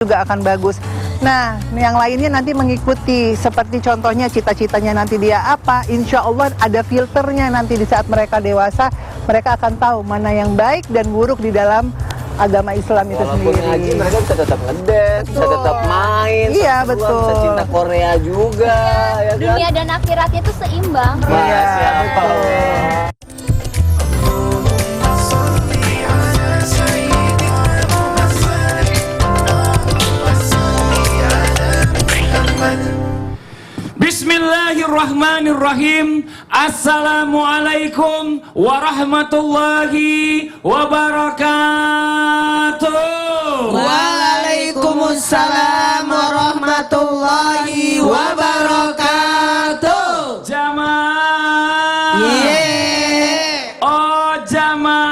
juga akan bagus. Nah, yang lainnya nanti mengikuti, seperti contohnya cita-citanya nanti dia apa, insya Allah ada filternya nanti di saat mereka dewasa, mereka akan tahu mana yang baik dan buruk di dalam agama Islam itu walaupun sendiri. ngaji mereka bisa tetap ngedance, bisa tetap main, iya betul, bisa cinta Korea juga, ya kan? Dunia dan akhiratnya itu seimbang. Iya, betul. Bismillahirrahmanirrahim. Assalamualaikum warahmatullahi wabarakatuh. Waalaikumsalam warahmatullahi wabarakatuh. Jamaah. Oh jamaah.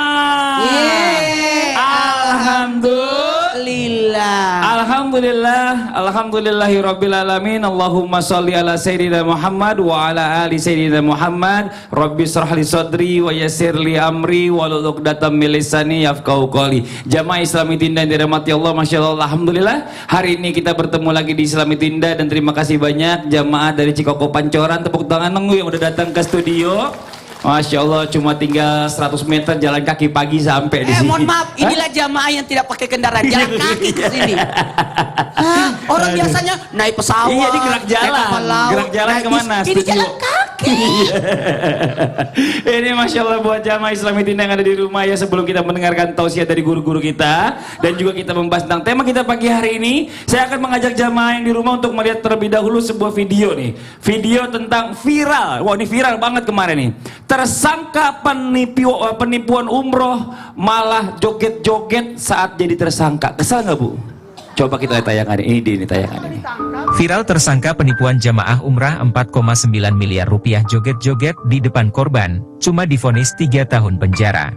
Alhamdulillahirabbil alamin. Allahumma shalli ala sayyidina Muhammad wa ala ali sayyidina Muhammad. Rabbi shrah li sadri wa yassir li amri wahlul 'uqdatam min lisani yafqahu qawli. Jamaah Islami Tinda yang dirahmati Allah, masyaallah, alhamdulillah. Hari ini kita bertemu lagi di Islami Tinda dan terima kasih banyak jamaah dari Cikoko Pancoran. Tepuk tangan nunggu yang udah datang ke studio. Masya Allah, cuma tinggal 100 meter jalan kaki pagi sampai di sini. Mohon maaf, inilah jamaah yang tidak pakai kendaraan, jalan kaki ke sini. Orang biasanya naik pesawat. Iya, di gerak jalan. Gerak jalan kemana? Ini jalan kaki. Ini Masya Allah buat jamaah Islami Tinda yang ada di rumah ya. Sebelum kita mendengarkan tausiah dari guru-guru kita dan juga kita membahas tentang tema kita pagi hari ini, saya akan mengajak jamaah yang di rumah untuk melihat terlebih dahulu sebuah video nih. Video tentang viral. Wah, ini viral banget kemarin nih. Tersangka penipuan umroh malah joget-joget saat jadi tersangka. Kesal nggak Bu? Coba kita tayangkan ini tayangan ini. Viral tersangka penipuan jamaah umrah 4,9 miliar rupiah joget-joget di depan korban, cuma divonis 3 tahun penjara.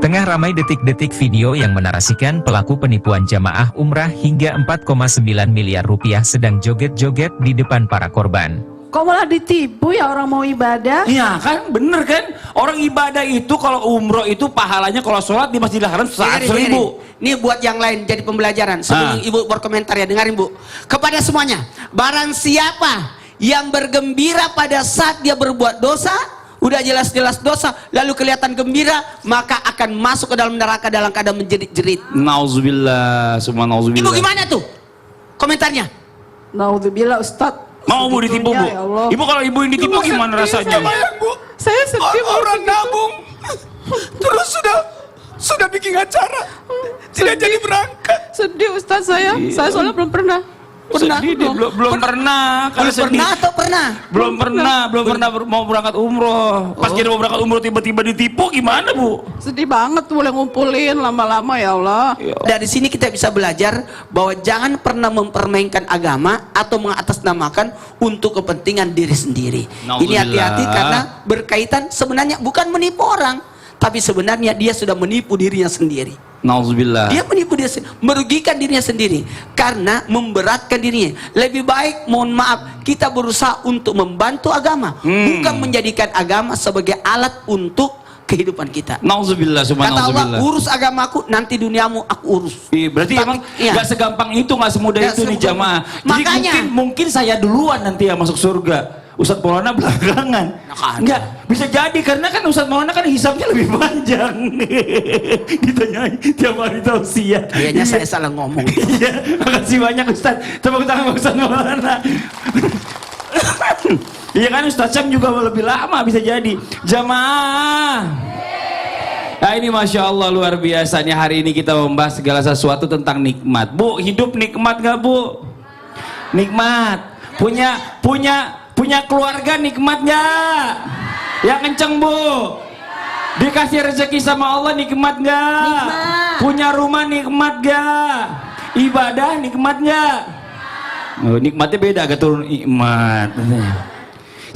Tengah ramai detik-detik video yang menarasikan pelaku penipuan jamaah umrah hingga 4,9 miliar rupiah sedang joget-joget di depan para korban. Kok malah ditipu ya orang mau ibadah? Iya kan, bener kan? Orang ibadah itu kalau umroh itu pahalanya kalau sholat di Masjidil Haram 100.000. Ini buat yang lain jadi pembelajaran. Sebelum ibu berkomentar ya, dengarin Bu. Kepada semuanya, barang siapa yang bergembira pada saat dia berbuat dosa, udah jelas-jelas dosa, lalu kelihatan gembira, maka akan masuk ke dalam neraka dalam keadaan menjerit-jerit. Nauzubillah, semua nauzubillah. Ibu gimana tuh komentarnya? Naudzubillah Ustadz. Mau Bu ditipu Bu? Ya Allah. Ibu kalau ibu ini ditipu gimana rasanya? Saya sedih orang nabung terus sudah bikin acara tidak jadi berangkat. Sedih Ustadz saya soalnya belum pernah. Sedih dia, belum pernah. Kalau sedih Pernah atau pernah? belum pernah mau berangkat umroh. Pas dia mau berangkat umroh tiba-tiba ditipu gimana Bu? Sedih banget boleh ngumpulin lama-lama ya Allah. Dari sini kita bisa belajar bahwa jangan pernah mempermainkan agama atau mengatasnamakan untuk kepentingan diri sendiri. Ini hati-hati karena berkaitan sebenarnya bukan menipu orang, tapi sebenarnya dia sudah menipu dirinya sendiri. Nauzubillah. Dia menipu diri sendiri, merugikan dirinya sendiri karena memberatkan dirinya. Lebih baik mohon maaf kita berusaha untuk membantu agama, bukan menjadikan agama sebagai alat untuk kehidupan kita. Nauzubillah, Kata Allah, subhanallah. urus agamaku, nanti duniamu aku urus. Berarti emang gak segampang itu, gak semudah itu nih jamaah. Jadi Makanya mungkin saya duluan nanti yang masuk surga, Ustadz Maulana belakangan. Enggak, bisa jadi karena kan Ustadz Maulana kan hisabnya lebih panjang. Ditanyain tiap hari tausiah. Kayaknya saya salah ngomong. Iya, makasih banyak Ustadz. Tepuk tangan Ustadz Maulana. Iya kan Ustadz Syam juga lebih lama bisa jadi. Jamaah. Nah ini Masya Allah luar biasa nih, hari ini kita membahas segala sesuatu tentang nikmat. Bu, hidup nikmat gak Bu? Nikmat. Punya keluarga nikmat gak? Yang kenceng Bu. Dikasih rezeki sama Allah nikmat gak? Punya rumah nikmat gak? Ibadah nikmat gak? Oh, nikmatnya beda, agak turun nikmat.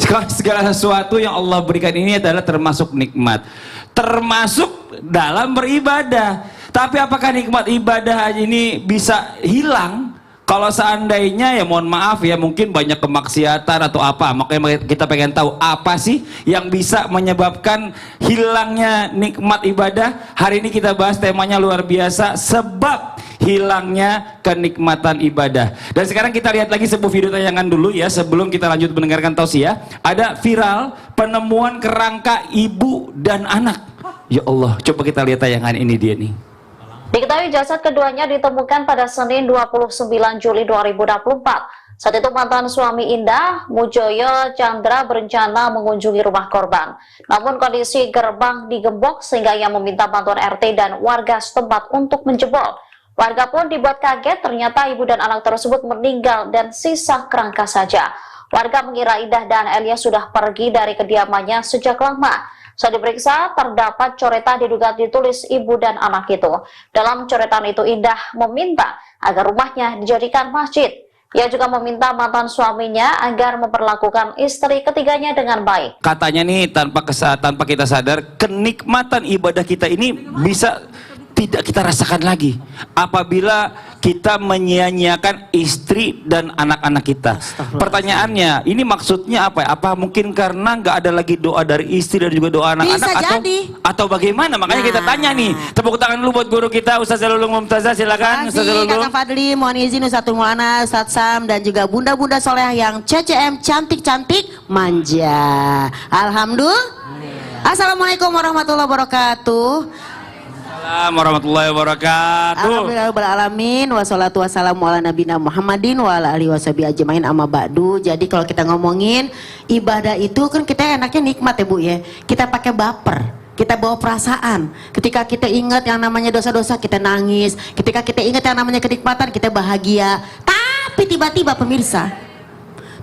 Segala sesuatu yang Allah berikan ini adalah termasuk nikmat, termasuk dalam beribadah. Tapi apakah nikmat ibadah ini bisa hilang Kalau seandainya ya mohon maaf ya mungkin banyak kemaksiatan atau apa, makanya kita pengen tahu apa sih yang bisa menyebabkan hilangnya nikmat ibadah. Hari ini kita bahas temanya luar biasa, sebab hilangnya kenikmatan ibadah. Dan sekarang kita lihat lagi sebuah video tayangan dulu ya sebelum kita lanjut mendengarkan tausiah. Ada viral penemuan kerangka ibu dan anak. Ya Allah, coba kita lihat tayangan ini dia nih. Diketahui jasad keduanya ditemukan pada Senin 29 Juli 2024. Saat itu mantan suami Indah, Mujoyo Chandra, berencana mengunjungi rumah korban. Namun kondisi gerbang digembok sehingga ia meminta bantuan RT dan warga setempat untuk menjebol. Warga pun dibuat kaget, ternyata ibu dan anak tersebut meninggal dan sisa kerangka saja. Warga mengira Indah dan Elia sudah pergi dari kediamannya sejak lama. Saat diperiksa, terdapat coretan diduga ditulis ibu dan anak itu. Dalam coretan itu, Indah meminta agar rumahnya dijadikan masjid. Ia juga meminta mantan suaminya agar memperlakukan istri ketiganya dengan baik. Katanya nih tanpa kita sadar, kenikmatan ibadah kita ini bisa tidak kita rasakan lagi apabila kita menyia-nyiakan istri dan anak-anak kita. Pertanyaannya, ini maksudnya apa? Apa mungkin karena nggak ada lagi doa dari istri dan juga doa anak-anak atau bagaimana? Makanya kita tanya nih. Tepuk tangan dulu buat guru kita Ustaz Zalulung Mumtazah, silakan Ustaz Zalulung. Kakak Fadli, mohon izin Ustadz Maulana, Ustadz Sam dan juga bunda-bunda soleh yang CCM cantik-cantik manja. Alhamdulillah. Assalamualaikum warahmatullahi wabarakatuh. Assalamualaikum warahmatullahi wabarakatuh. Alhamdulillahirrahmanirrahim. Wassalatu wassalamu ala nabina Muhammadin wa ala alihi washabihi ajmain amma ba'du. Jadi kalau kita ngomongin ibadah itu kan kita enaknya nikmat ya Bu ya. Kita pakai baper, kita bawa perasaan. Ketika kita ingat yang namanya dosa-dosa kita nangis. Ketika kita ingat yang namanya kenikmatan kita bahagia. Tapi tiba-tiba pemirsa,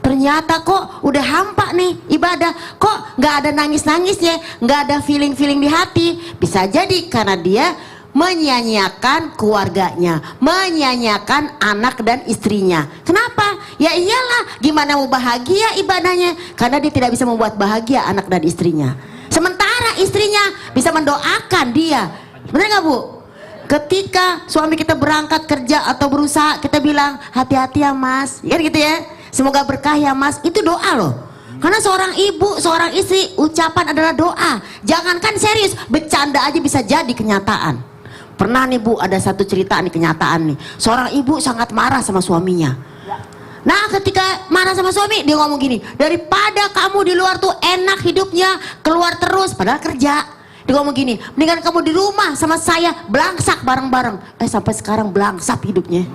ternyata kok udah hampa nih ibadah, kok nggak ada nangis-nangisnya, nggak ada feeling-feeling di hati. Bisa jadi karena dia menyia-nyiakan keluarganya, menyia-nyiakan anak dan istrinya. Kenapa? Ya iyalah, gimana mau bahagia ibadahnya? Karena dia tidak bisa membuat bahagia anak dan istrinya. Sementara istrinya bisa mendoakan dia. Benar nggak Bu? Ketika suami kita berangkat kerja atau berusaha, kita bilang hati-hati ya Mas, ya gitu ya. Semoga berkah ya Mas, itu doa loh. Karena seorang ibu, seorang istri, ucapan adalah doa. Jangankan serius, bercanda aja bisa jadi kenyataan. Pernah nih Bu, ada satu cerita nih kenyataan nih. Seorang ibu sangat marah sama suaminya. Nah ketika marah sama suami, dia ngomong gini, daripada kamu di luar tuh enak hidupnya, keluar terus padahal kerja. Dia ngomong gini, mendingan kamu di rumah sama saya, belangsak bareng-bareng. Sampai sekarang belangsak hidupnya.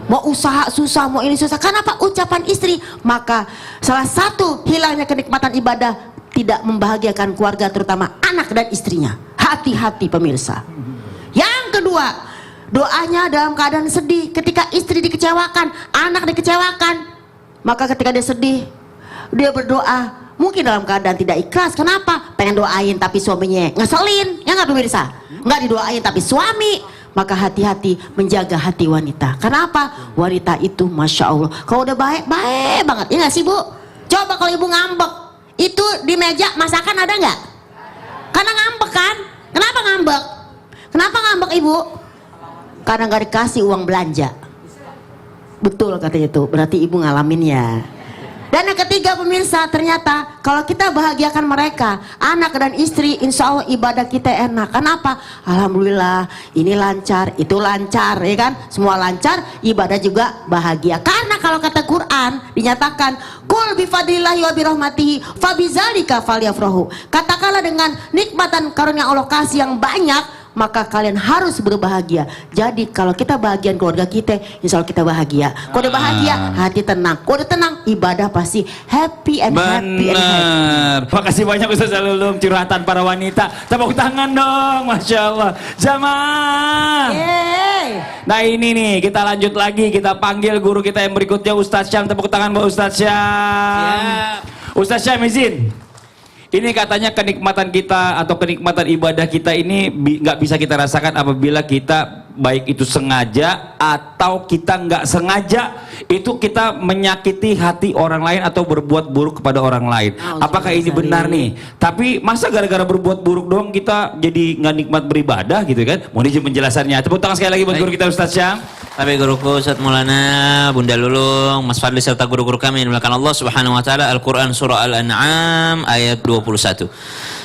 Mau usaha susah, mau ini susah. Kenapa? Ucapan istri. Maka salah satu hilangnya kenikmatan ibadah, tidak membahagiakan keluarga, terutama anak dan istrinya. Hati-hati pemirsa. Yang kedua, doanya dalam keadaan sedih. Ketika istri dikecewakan, anak dikecewakan, maka ketika dia sedih, dia berdoa mungkin dalam keadaan tidak ikhlas. Kenapa? Pengen doain tapi suaminya ngeselin. Ya nggak pemirsa? Nggak didoain tapi suami. Maka hati-hati menjaga hati wanita. Kenapa? Wanita itu Masya Allah, kalau udah baik, baik banget. Ya nggak sih Bu? Coba kalau ibu ngambek, itu di meja masakan ada nggak? Karena ngambek kan? Kenapa ngambek? Kenapa ngambek ibu? Karena nggak dikasih uang belanja. Betul katanya tuh, berarti ibu ngalamin ya. Dan yang ketiga pemirsa, ternyata kalau kita bahagiakan mereka, anak dan istri, insya Allah ibadah kita enak. Kenapa? Alhamdulillah, ini lancar, itu lancar, ya kan? Semua lancar, ibadah juga bahagia. Karena kalau kata Quran dinyatakan, Qul bifadlillahi wa birahmatihi fabizalika falyafrahu. Katakanlah dengan nikmatan karunia Allah kasih yang banyak, maka kalian harus berbahagia. Jadi kalau kita bahagian keluarga kita, insya Allah kita bahagia. Kalau udah bahagia, hati tenang. Kalau udah tenang, ibadah pasti happy and happy and happy. Makasih banyak Ustaz Zalulung, curhatan para wanita. Tepuk tangan dong, Masya Allah. Jamaah. Nah ini nih, kita lanjut lagi. Kita panggil guru kita yang berikutnya, Ustaz Syam. Tepuk tangan buat Ustaz Syam. Ustaz Syam izin. Ini katanya kenikmatan kita atau kenikmatan ibadah kita ini nggak bisa kita rasakan apabila kita baik itu sengaja atau kita nggak sengaja, itu kita menyakiti hati orang lain atau berbuat buruk kepada orang lain. Apakah ini benar nih? Tapi masa gara-gara berbuat buruk doang kita jadi nggak nikmat beribadah gitu kan? Mohon izin penjelasannya. Tepuk tangan sekali lagi buat guru kita Ustaz Syam. Kami guruku Ustaz Maulana, Bunda Lulung, Mas Fadli serta guru-guru kami yang dimuliakan Allah Subhanahu wa taala. Al-Qur'an surah Al-An'am ayat 21.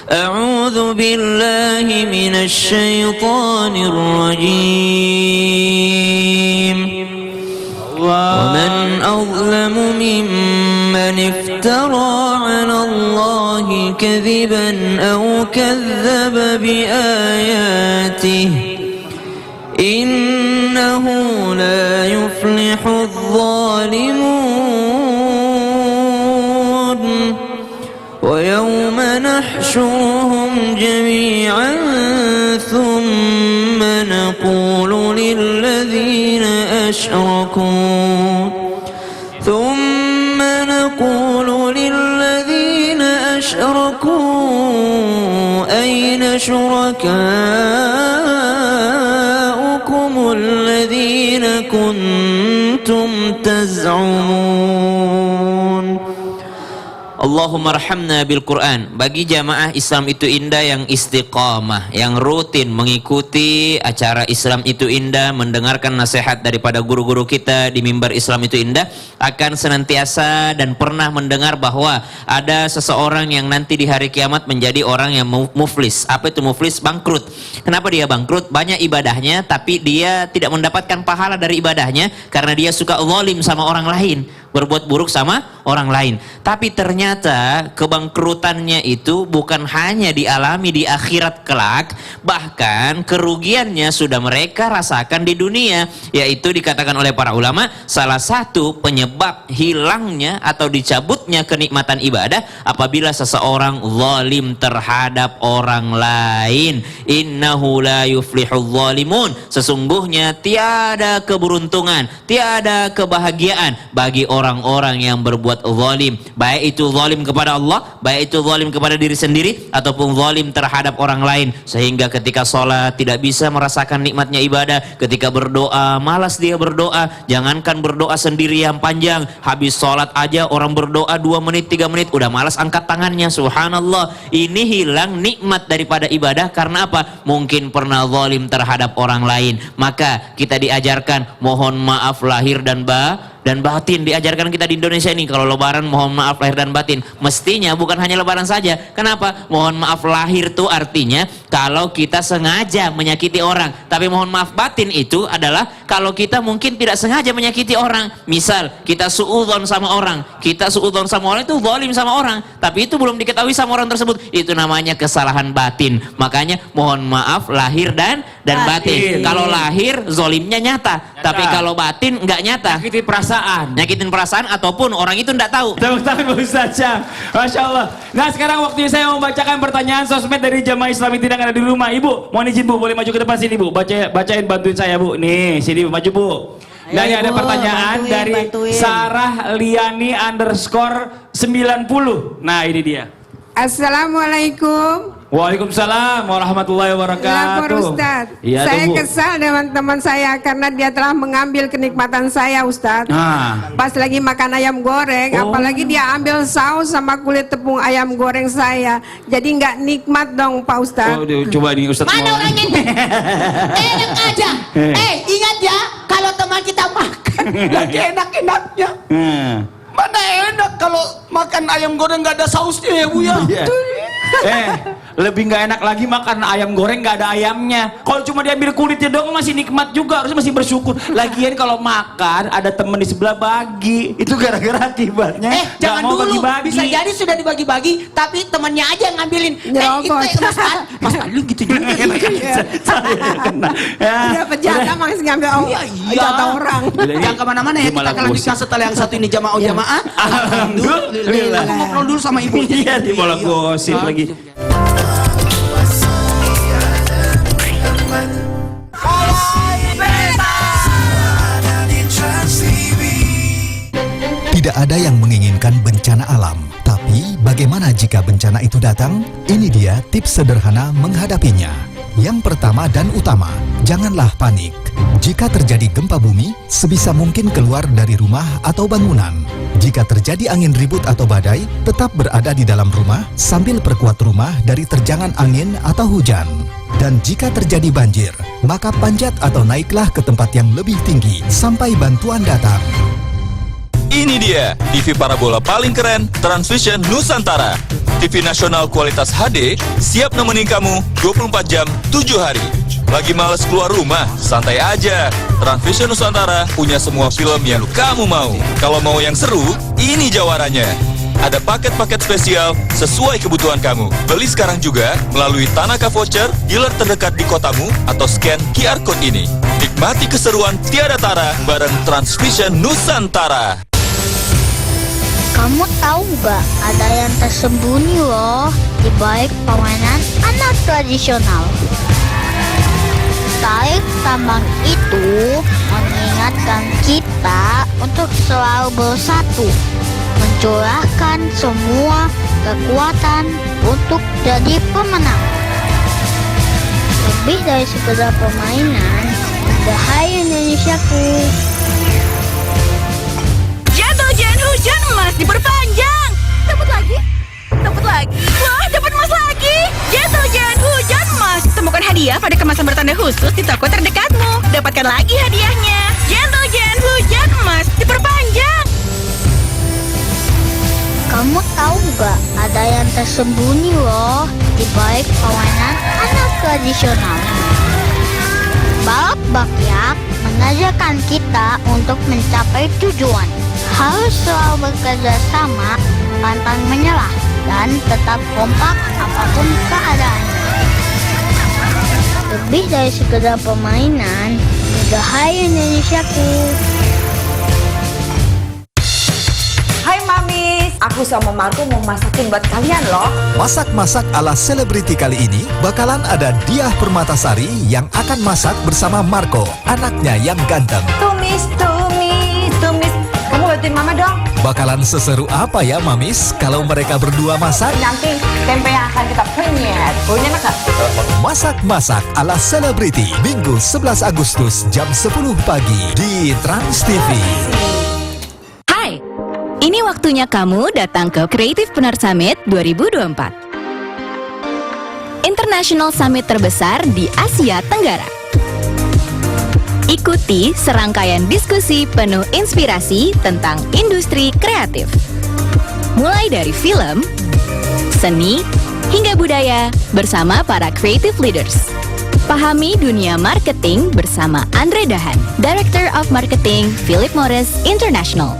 A'udzu billahi minasy syaithanir rajim. ومن أظلم ممن افترى على الله كذبا أو كذب بآياته إنه لا يفلح الظالمون ويوم نحشرهم جميعا ثم نقول للذين أشركوا أين شركاؤكم الذين كنتم تزعمون. Allahumma arhamna bil Quran. Bagi jamaah Islam itu indah yang istiqamah, yang rutin mengikuti acara Islam itu indah, mendengarkan nasihat daripada guru-guru kita di mimbar Islam itu indah, akan senantiasa dan pernah mendengar bahwa ada seseorang yang nanti di hari kiamat menjadi orang yang muflis. Apa itu muflis? Bangkrut. Kenapa dia bangkrut? Banyak ibadahnya tapi dia tidak mendapatkan pahala dari ibadahnya karena dia suka zalim sama orang lain, berbuat buruk sama orang lain. Tapi ternyata kebangkrutannya itu bukan hanya dialami di akhirat kelak, bahkan kerugiannya sudah mereka rasakan di dunia, yaitu dikatakan oleh para ulama salah satu penyebab hilangnya atau dicabutnya kenikmatan ibadah apabila seseorang zalim terhadap orang lain. Innahu la yuflihul zalimun. Sesungguhnya tiada keberuntungan, tiada kebahagiaan bagi orang-orang yang berbuat zalim, baik itu zalim kepada Allah, baik itu zalim kepada diri sendiri ataupun zalim terhadap orang lain, sehingga ketika sholat tidak bisa merasakan nikmatnya ibadah, ketika berdoa malas dia berdoa, jangankan berdoa sendiri yang panjang, habis sholat aja orang berdoa 2 menit 3 menit udah malas angkat tangannya. Subhanallah, ini hilang nikmat daripada ibadah karena apa? Mungkin pernah zalim terhadap orang lain. Maka kita diajarkan mohon maaf lahir dan batin, diajarkan kita di Indonesia ini. Kalau lebaran mohon maaf lahir dan batin, mestinya bukan hanya lebaran saja. Kenapa? Mohon maaf lahir itu artinya kalau kita sengaja menyakiti orang, tapi mohon maaf batin itu adalah kalau kita mungkin tidak sengaja menyakiti orang. Misal kita suudzon sama orang, itu zalim sama orang, tapi itu belum diketahui sama orang tersebut, itu namanya kesalahan batin. Makanya mohon maaf lahir dan batin. Kalau lahir zolimnya nyata, tapi kalau batin nggak nyata, nyakitin perasaan ataupun orang itu tidak tahu. Tepuk tangan Pak Ustaz Syam. Masya Allah. Nah sekarang waktunya saya membacakan pertanyaan sosmed dari jamaah Islam yang tidak ada di rumah. Ibu, mohon izin Bu, boleh maju ke depan sini Bu. Bacain, bantuin saya Bu. Nih, sini maju Bu. Dan ini ada pertanyaan dari Sarah Liani _90. Nah ini dia. Assalamualaikum. Waalaikumsalam warahmatullahi wabarakatuh. Lapor Ustaz, ya, saya Bu. kesal dengan teman saya karena dia telah mengambil kenikmatan saya Ustaz. Pas lagi makan ayam goreng, apalagi dia ambil saus sama kulit tepung ayam goreng saya. Jadi nggak nikmat dong Pak Ustaz. Coba nih Ustaz. Mana orang ini? Enak aja. Ingat ya, kalau teman kita makan lagi enak-enaknya. Mana enak kalau makan ayam goreng nggak ada sausnya ya Bu ya. Lebih nggak enak lagi makan ayam goreng nggak ada ayamnya. Kalau cuma diambil kulitnya doang masih nikmat juga, harusnya masih bersyukur. Lagian kalau makan ada temen di sebelah bagi, itu gara-gara akibatnya jangan mau dulu, bagi-bagi. bisa jadi sudah dibagi-bagi tapi temannya aja yang ngambilin. Mas Fadli gitu juga. Dia penjaga masih ngambil jatah orang. Jangan kemana-mana ya, kita akan lanjutkan setelah yang satu ini jamaah. Alhamdulillah. Aku ngobrol dulu sama ibu. Iya, di bola gosip lagi. Tidak ada yang menginginkan bencana alam, tapi bagaimana jika bencana itu datang? Ini dia tips sederhana menghadapinya. Yang pertama dan utama, janganlah panik. Jika terjadi gempa bumi, sebisa mungkin keluar dari rumah atau bangunan. Jika terjadi angin ribut atau badai, tetap berada di dalam rumah sambil perkuat rumah dari terjangan angin atau hujan. Dan jika terjadi banjir, maka panjat atau naiklah ke tempat yang lebih tinggi sampai bantuan datang. Ini dia TV parabola paling keren Transvision Nusantara. TV nasional kualitas HD siap nemenin kamu 24 jam 7 hari. Lagi males keluar rumah? Santai aja. Transvision Nusantara punya semua film yang kamu mau. Kalau mau yang seru, ini jawarannya. Ada paket-paket spesial sesuai kebutuhan kamu. Beli sekarang juga melalui Tanaka Voucher, dealer terdekat di kotamu, atau scan QR Code ini. Nikmati keseruan tiada tara bareng Transvision Nusantara. Kamu tahu gak, ada yang tersembunyi loh di balik permainan anak tradisional. Tarik tambang itu mengingatkan kita untuk selalu bersatu, mencurahkan semua kekuatan untuk jadi pemenang. Lebih dari sekedar permainan, Hai Indonesiaku. Hujan emas diperpanjang. Dapat lagi? Wah, dapat emas lagi. Hujan emas. Temukan hadiah pada kemasan bertanda khusus di toko terdekatmu. Dapatkan lagi hadiahnya. Hujan emas diperpanjang. Kamu tahu gak, ada yang tersembunyi loh di balik permainan anak tradisional. Balap bakyak mengajarkan kita untuk mencapai tujuan. Harus selalu bekerja sama, pantang menyerah, dan tetap kompak apapun keadaannya. Lebih dari sekedar permainan, Hai Indonesiaku. Hai Mamis, aku sama Marco mau masakin buat kalian loh. Masak-masak ala selebriti kali ini bakalan ada Diah Permatasari yang akan masak bersama Marco, anaknya yang ganteng. Tumis. Kamu bantuin Mama dong. Bakalan seseru apa ya Mamis kalau mereka berdua masak? Nanti tempe yang akan kita penyet. Punya enak gak? Masak-masak ala selebriti Minggu 11 Agustus jam 10 pagi di Trans TV. Hai, ini waktunya kamu datang ke Creativepreneur Summit 2024. International Summit terbesar di Asia Tenggara. Ikuti serangkaian diskusi penuh inspirasi tentang industri kreatif. Mulai dari film, seni, hingga budaya bersama para creative leaders. Pahami dunia marketing bersama Andre Dahan, Director of Marketing Philip Morris International.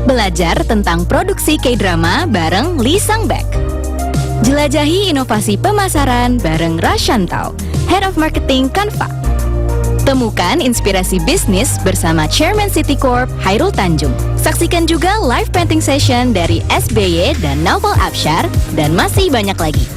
Belajar tentang produksi K-drama bareng Lee Sang-baek. Jelajahi inovasi pemasaran bareng Rashantau, Head of Marketing Canva. Temukan inspirasi bisnis bersama Chairman Citicorp Hairul Tanjung. Saksikan juga live painting session dari SBY dan Naufal Absyar, dan masih banyak lagi.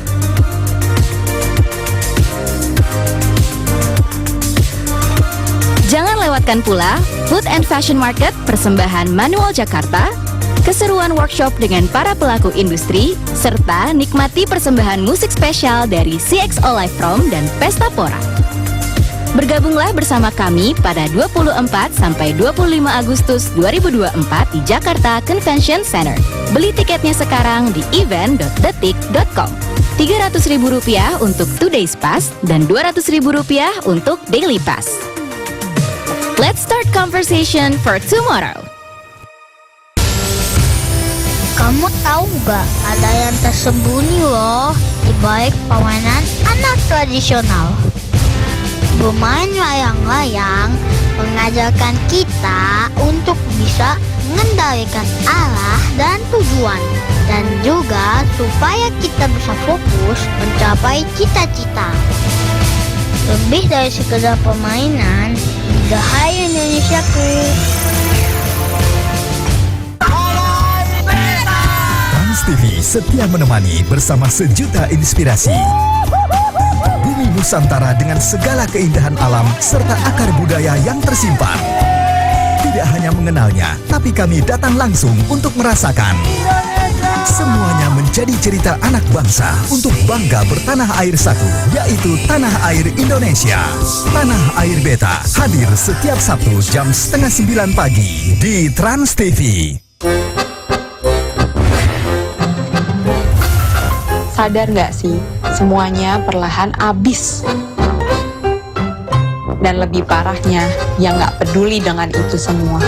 Jangan lewatkan pula Food and Fashion Market persembahan Manual Jakarta, keseruan workshop dengan para pelaku industri, serta nikmati persembahan musik spesial dari CXO Live From dan Pesta Pora. Bergabunglah bersama kami pada 24 sampai 25 Agustus 2024 di Jakarta Convention Center. Beli tiketnya sekarang di event.detik.com. Rp300.000 untuk 2 days pass dan Rp200.000 untuk daily pass. Let's start conversation for tomorrow. Kamu tahu gak, ada yang tersembunyi loh di balik permainan anak tradisional. Bermain layang-layang mengajarkan kita untuk bisa mengendalikan arah dan tujuan, dan juga supaya kita bisa fokus mencapai cita-cita. Lebih dari sekedar permainan, Hai Indonesiaku. Trans TV setia menemani bersama sejuta inspirasi. Bumi Nusantara dengan segala keindahan alam serta akar budaya yang tersimpan. Tidak hanya mengenalnya, tapi kami datang langsung untuk merasakan. Semuanya menjadi cerita anak bangsa untuk bangga bertanah air satu, yaitu tanah air Indonesia. Tanah Air Beta hadir setiap Sabtu jam 8:30 pagi di Trans TV. Sadar nggak sih, semuanya perlahan habis. Dan lebih parahnya, yang nggak peduli dengan itu semua.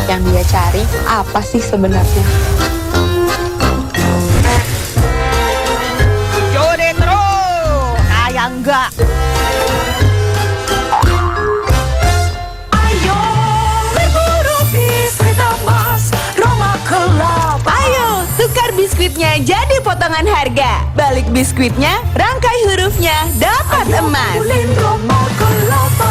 Yang dia cari apa sih sebenarnya? Jodoh terus, kayak enggak. Ayo berburu biskuit emas Roma Kelapa. Ayo tukar biskuitnya jadi potongan harga. Balik biskuitnya, rangkai hurufnya, dapat emas. Roma Kelapa.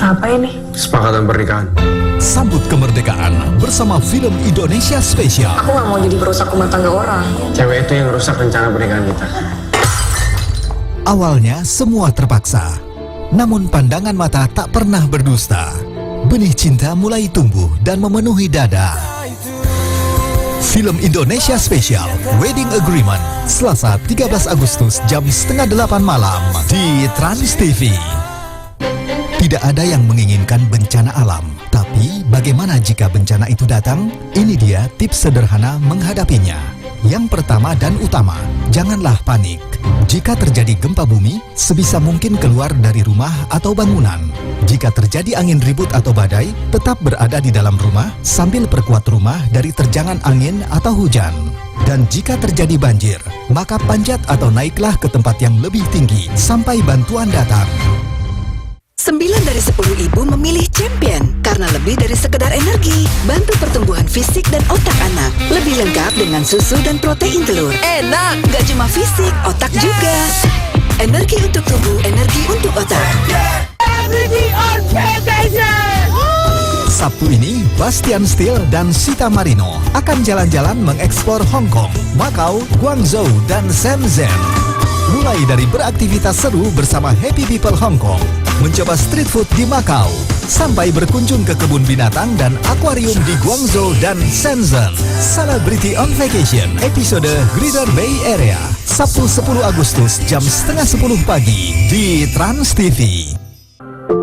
Apa ini? Sepakatan pernikahan. Sambut kemerdekaan bersama film Indonesia spesial. Aku gak mau jadi perusak rumah tangga orang. Cewek itu yang rusak rencana pernikahan kita. Awalnya semua terpaksa, namun pandangan mata tak pernah berdusta. Benih cinta mulai tumbuh dan memenuhi dada. Film Indonesia spesial Wedding Agreement, Selasa 13 Agustus jam 7:30 malam di Trans TV. Tidak ada yang menginginkan bencana alam, tapi bagaimana jika bencana itu datang? Ini dia tips sederhana menghadapinya. Yang pertama dan utama, janganlah panik. Jika terjadi gempa bumi, sebisa mungkin keluar dari rumah atau bangunan. Jika terjadi angin ribut atau badai, tetap berada di dalam rumah sambil perkuat rumah dari terjangan angin atau hujan. Dan jika terjadi banjir, maka panjat atau naiklah ke tempat yang lebih tinggi sampai bantuan datang. 9 dari 10 ibu memilih Champion karena lebih dari sekedar energi, bantu pertumbuhan fisik dan otak anak. Lebih lengkap dengan susu dan protein telur. Enak, gak cuma fisik, otak juga. Energi untuk tubuh, energi untuk otak. Sabtu ini, Bastian Steele dan Sita Marino akan jalan-jalan mengeksplor Hong Kong, Macau, Guangzhou, dan Shenzhen. Mulai dari beraktivitas seru bersama Happy People Hong Kong, mencoba street food di Macau, sampai berkunjung ke kebun binatang dan akuarium di Guangzhou dan Shenzhen. Celebrity on Vacation, episode Greater Bay Area, Sabtu 10 Agustus jam 9:30 pagi di Trans TV.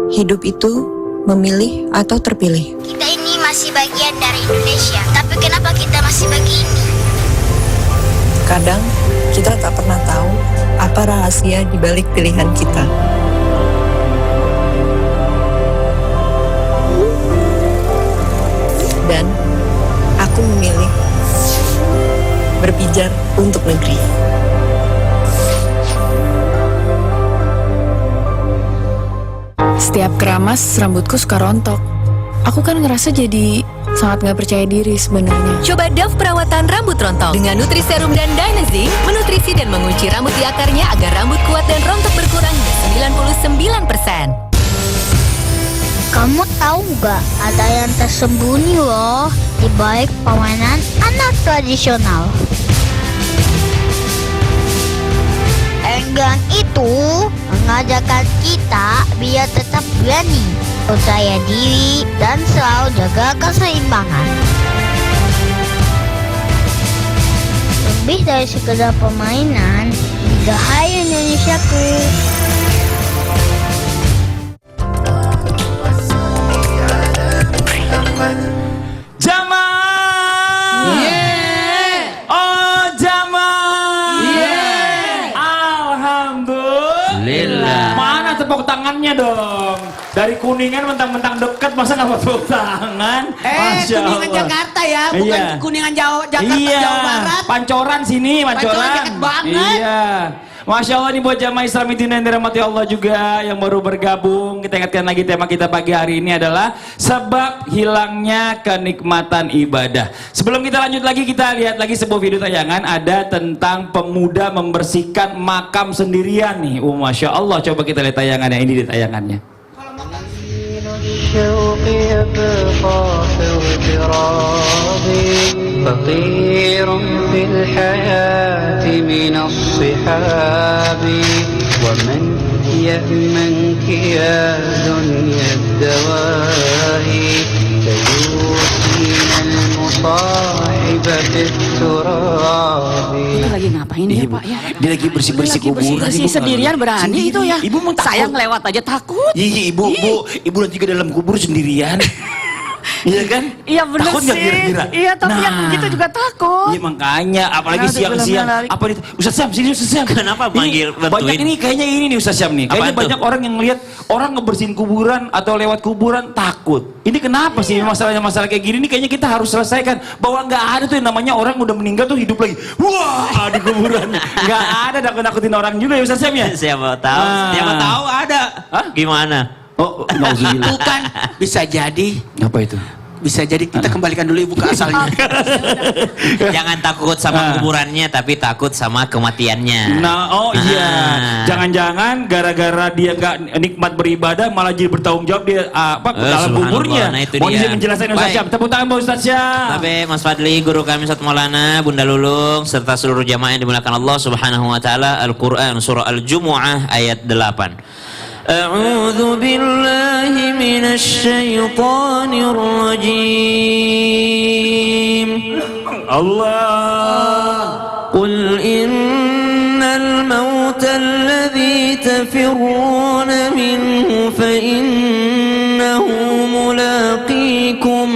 Hidup itu memilih atau terpilih. Kita ini masih bagian dari Indonesia, tapi kenapa kita masih begini? Kadang kita tak pernah tahu apa rahasia di balik pilihan kita. Dan aku memilih berpijar untuk negeri. Setiap keramas rambutku suka rontok. Aku kan ngerasa jadi sangat nggak percaya diri sebenarnya. Coba Dove perawatan rambut rontok dengan Nutriserum dan Dynazing menutrisi dan mengunci rambut di akarnya agar rambut kuat dan rontok berkurang hingga 99%. Kamu tahu nggak ada yang tersembunyi loh di balik permainan anak tradisional. Enggan itu mengajarkan kita biar tetap berani, percaya diri, dan selalu jaga keseimbangan. Lebih dari sekedar permainan, Dirgahayu Indonesiaku. Jamaah! Oh jamaah! Alhamdulillah. Mana tepuk tangannya dong? Dari Kuningan mentang-mentang dekat, masa nggak mau tepuk tangan? Masya Kuningan Allah. Jakarta ya, bukan Iya. Kuningan Jakarta, Iya. Jawa Barat. Pancoran sini, Pancoran. Dekat banget. Iya. Masya Allah, ini buat jamaah Islam yang dirahmati Allah juga yang baru bergabung. Kita ingatkan lagi tema kita pagi hari ini adalah sebab hilangnya kenikmatan ibadah. Sebelum kita lanjut lagi, kita lihat lagi sebuah video tayangan ada tentang pemuda membersihkan makam sendirian nih. Masya Allah, coba kita lihat tayangannya, ini di tayangannya. فقير في الحياة من الصحاب ومن يأمنك يا دنيا الدوام صاحبة التراب. Itu lagi ngapain ya Pak ya? Dia lagi bersih-bersih kuburan. Bersih sendirian berani itu ya. Ibu mau takut? Saya ngelewat aja takut. Iya ibu nanti ke dalam kubur sendirian. Iya kan? Iya benar Takut sih. nggak kira-kira? Iya tapi yang begitu juga takut. Iya makanya, apalagi Nah, siang-siang. Apa itu? Ustaz Syam, sini Ustaz Syam. Kenapa manggil Banyak bantuin? ini kayaknya ini nih Ustaz Syam nih. Kayaknya Apaan tuh? banyak orang yang lihat orang ngebersihin kuburan atau lewat kuburan takut. Ini kenapa sih masalahnya masalah kayak gini nih kayaknya kita harus selesaikan bahwa nggak ada tuh yang namanya orang udah meninggal tuh hidup lagi. Wah, di kuburan. Nggak ada nakut-nakutin orang juga ya Ustaz Syam ya? Siapa tahu? Siapa tahu ada. Gimana? Oh, nauzubillah. Bukan, bisa jadi. Apa itu? Bisa jadi kita kembalikan dulu ibu ke asalnya. Jangan takut sama kuburannya, tapi takut sama kematiannya. Nah, oh iya. Jangan-jangan gara-gara dia nggak nikmat beribadah malah jadi bertanggung jawab dia dalam kuburnya. Nah, itu Mohon dia. izin menjelaskan Ustaz Syam. Tepuk tangan buat Ustaz Syam. Tapi Mas Fadli, guru kami Ustaz Maulana, Bunda Lulung serta seluruh jamaah yang dimuliakan Allah Subhanahu wa taala, Al-Qur'an surah Al-Jumu'ah ayat 8. أعوذ بالله من الشيطان الرجيم الله قل إن الموت الذي تفرون منه فإنه ملاقيكم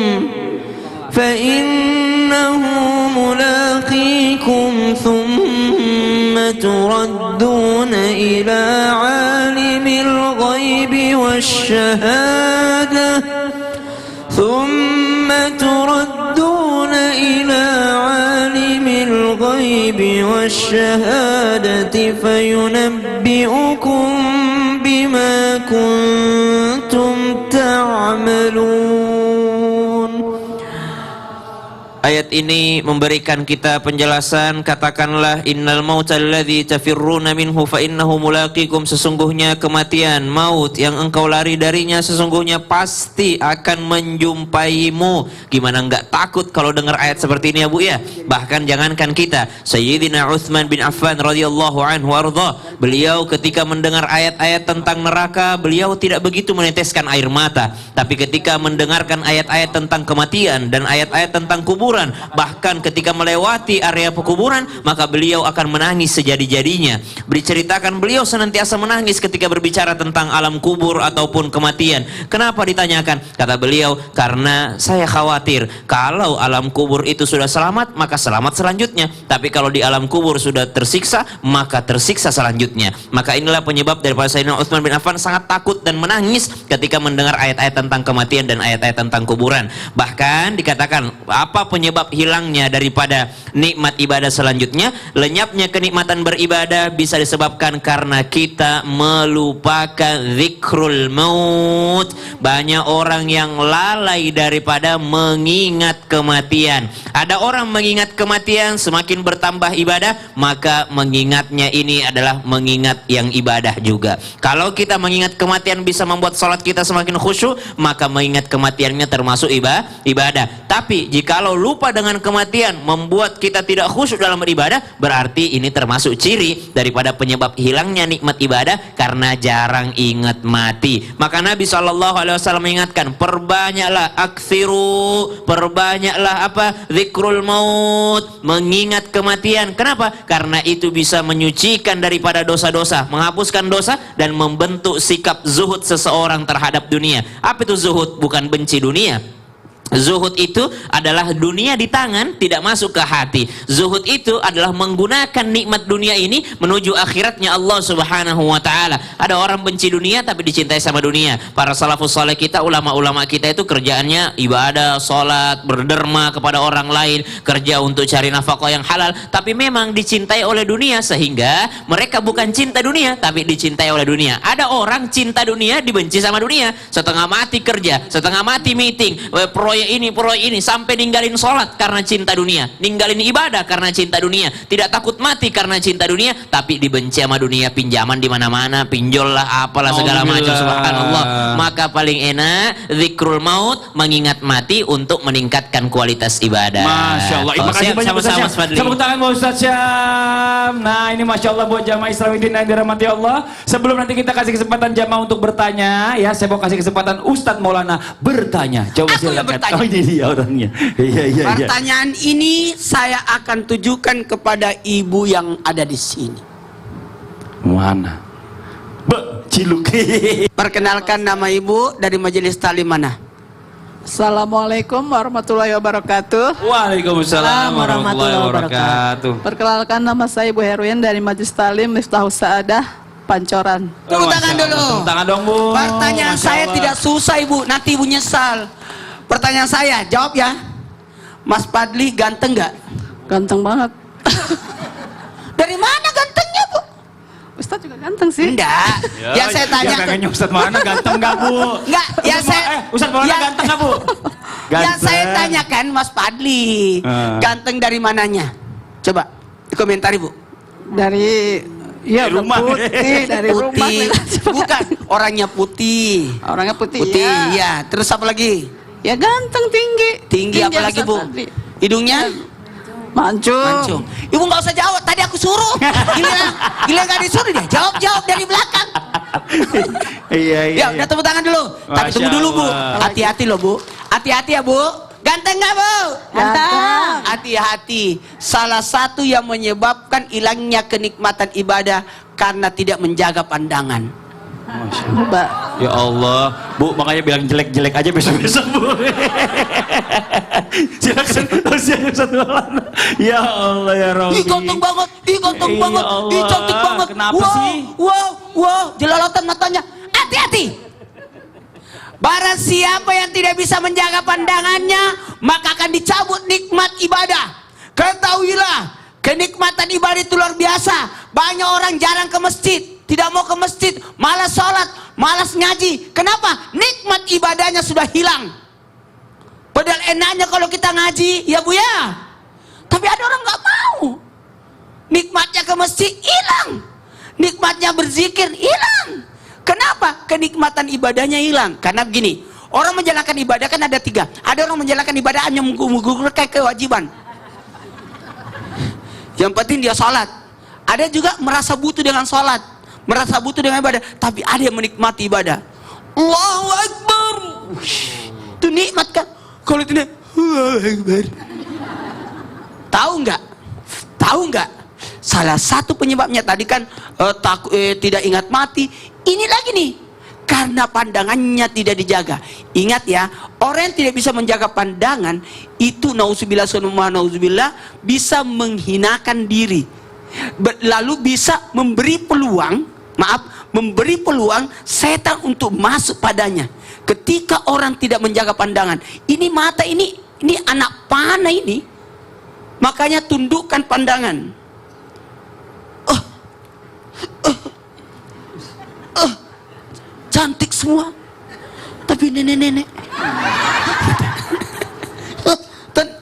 ثم تردون إلى عالم الغيب والشهادة فينبئكم بما كنتم تعملون. Ayat ini memberikan kita penjelasan, katakanlah innal mautal ladzi tafirruna minhu fa innahu mulaqikum, sesungguhnya kematian, maut yang engkau lari darinya sesungguhnya pasti akan menjumpaimu. Gimana enggak takut kalau dengar ayat seperti ini ya Bu ya? Bahkan jangankan kita, Sayyidina Utsman bin Affan radhiyallahu anhu arda, beliau ketika mendengar ayat-ayat tentang neraka, beliau tidak begitu meneteskan air mata, tapi ketika mendengarkan ayat-ayat tentang kematian dan ayat-ayat tentang kubur, bahkan ketika melewati area pekuburan, maka beliau akan menangis sejadi-jadinya. Diceritakan beliau senantiasa menangis ketika berbicara tentang alam kubur ataupun kematian. Kenapa ditanyakan? Kata beliau, karena saya khawatir kalau alam kubur itu sudah selamat, maka selamat selanjutnya. Tapi kalau di alam kubur sudah tersiksa, maka tersiksa selanjutnya. Maka inilah penyebab daripada Sayyidina Utsman bin Affan sangat takut dan menangis ketika mendengar ayat-ayat tentang kematian dan ayat-ayat tentang kuburan. Bahkan dikatakan, apa penyebab hilangnya daripada nikmat ibadah selanjutnya? Lenyapnya kenikmatan beribadah bisa disebabkan karena kita melupakan zikrul maut. Banyak orang yang lalai daripada mengingat kematian. Ada orang mengingat kematian, semakin bertambah ibadah, maka mengingatnya ini adalah mengingat yang ibadah juga. Kalau kita mengingat kematian bisa membuat sholat kita semakin khusyuk, maka mengingat kematiannya termasuk ibadah. Tapi jikalau lupa dengan kematian membuat kita tidak khusyuk dalam beribadah, berarti ini termasuk ciri daripada penyebab hilangnya nikmat ibadah karena jarang ingat mati. Maka Nabi SAW mengingatkan, perbanyaklah aktsiru, perbanyaklah zikrul maut, mengingat kematian. Kenapa? Karena itu bisa menyucikan daripada dosa-dosa, menghapuskan dosa dan membentuk sikap zuhud seseorang terhadap dunia. Apa itu zuhud? Bukan benci dunia. Zuhud itu adalah dunia di tangan, tidak masuk ke hati. Zuhud itu adalah menggunakan nikmat dunia ini menuju akhiratnya Allah Subhanahu wa taala. Ada orang benci dunia tapi dicintai sama dunia. Para salafus saleh kita, ulama-ulama kita itu kerjaannya ibadah, salat, berderma kepada orang lain, kerja untuk cari nafkah yang halal, tapi memang dicintai oleh dunia sehingga mereka bukan cinta dunia tapi dicintai oleh dunia. Ada orang cinta dunia dibenci sama dunia, setengah mati kerja, setengah mati meeting, proyek ini sampai ninggalin sholat karena cinta dunia, ninggalin ibadah karena cinta dunia, tidak takut mati karena cinta dunia, tapi dibenci sama dunia, pinjaman di mana-mana, pinjol lah, apalah segala macam. Subhanallah. Maka paling enak zikrul maut, mengingat mati untuk meningkatkan kualitas ibadah. Masya Allah. Terima kasih banyak Ustaz Syam. Tepuk tangan buat Ustaz Syam. Nah ini Masya Allah buat jamaah Islamiddin yang dirahmati Allah. Sebelum nanti kita kasih kesempatan jamaah untuk bertanya, ya saya mau kasih kesempatan Ustadz Maulana bertanya. Coba silakan. tanya. Oh, ini dia orangnya. Iya. Pertanyaan ini saya akan tujukan kepada ibu yang ada di sini. Mana? Ciluk. Perkenalkan, nama ibu, dari majelis taklim mana? Assalamualaikum warahmatullahi wabarakatuh. Waalaikumsalam warahmatullahi wabarakatuh. Perkenalkan, nama saya Ibu Herwin dari Majelis Taklim Miftahus Saadah, Pancoran. Tepuk tangan dulu. Tepuk tangan dong, Bu. Pertanyaan saya tidak susah, Ibu. Nanti Ibu nyesal. Pertanyaan saya, jawab ya. Mas Fadli ganteng nggak? Ganteng banget. Dari mana gantengnya, Bu? Ustadz juga ganteng sih. Enggak. Yang saya tanya ya, kayaknya Ustadz Maulana ganteng nggak, Bu? Enggak, Ustadz Maulana ganteng nggak, Bu? Yang saya tanyakan Mas Fadli, ganteng dari mananya? Coba dikomentari, Bu. Dari rumah. putih, dari rumah. Bukan, orangnya putih. Orangnya putih, Putih, ya. iya. Terus apa lagi? Ya ganteng, tinggi. Tinggi apa lagi, Bu? Hidungnya? Mancung. Ibu nggak usah jawab, tadi aku suruh. Gila nggak disuruh dia. Jawab dari belakang. Iya. Ya, udah tepuk tangan dulu. Tapi Masya tunggu dulu, Bu. Allah. Hati-hati loh, Bu. Hati-hati ya, Bu. Ganteng nggak, Bu? Ganteng. Hati-hati. Salah satu yang menyebabkan hilangnya kenikmatan ibadah karena tidak menjaga pandangan. Mbak. Ya Allah, Bu, makanya bilang jelek-jelek aja besok-besok, Bu. Silakan usianya Ustadz Maulana. Ya Allah ya Rabbi. Ih, ganteng banget. Ih, ganteng Ya banget. Allah. Ih, cantik banget. Kenapa sih? Wow, jelalatan matanya. Hati-hati. Barang siapa yang tidak bisa menjaga pandangannya, maka akan dicabut nikmat ibadah. Ketahuilah, kenikmatan ibadah itu luar biasa. Banyak orang jarang ke masjid, tidak mau ke masjid, malas sholat, malas ngaji. Kenapa? Nikmat ibadahnya sudah hilang. Padahal enaknya kalau kita ngaji, ya Bu ya. Tapi ada orang nggak mau. Nikmatnya ke masjid hilang, nikmatnya berzikir hilang. Kenapa? Kenikmatan ibadahnya hilang. Karena begini, orang menjalankan ibadah kan ada tiga. Ada orang menjalankan ibadah hanya menggugurkan kewajiban. Yang penting dia sholat. Ada juga merasa butuh dengan sholat, merasa butuh dengan ibadah. Tapi ada yang menikmati ibadah. Allahu Akbar. Itu nikmat kan? Kalau tidak, Allahu Akbar. Tahu nggak? Salah satu penyebabnya tadi kan tidak ingat mati. Ini lagi nih, karena pandangannya tidak dijaga. Ingat ya, orang yang tidak bisa menjaga pandangan itu nauzubillah bisa menghinakan diri. Lalu bisa memberi peluang setan untuk masuk padanya. Ketika orang tidak menjaga pandangan, ini mata ini anak panah ini. Makanya tundukkan pandangan. Cantik semua, tapi nenek-nenek.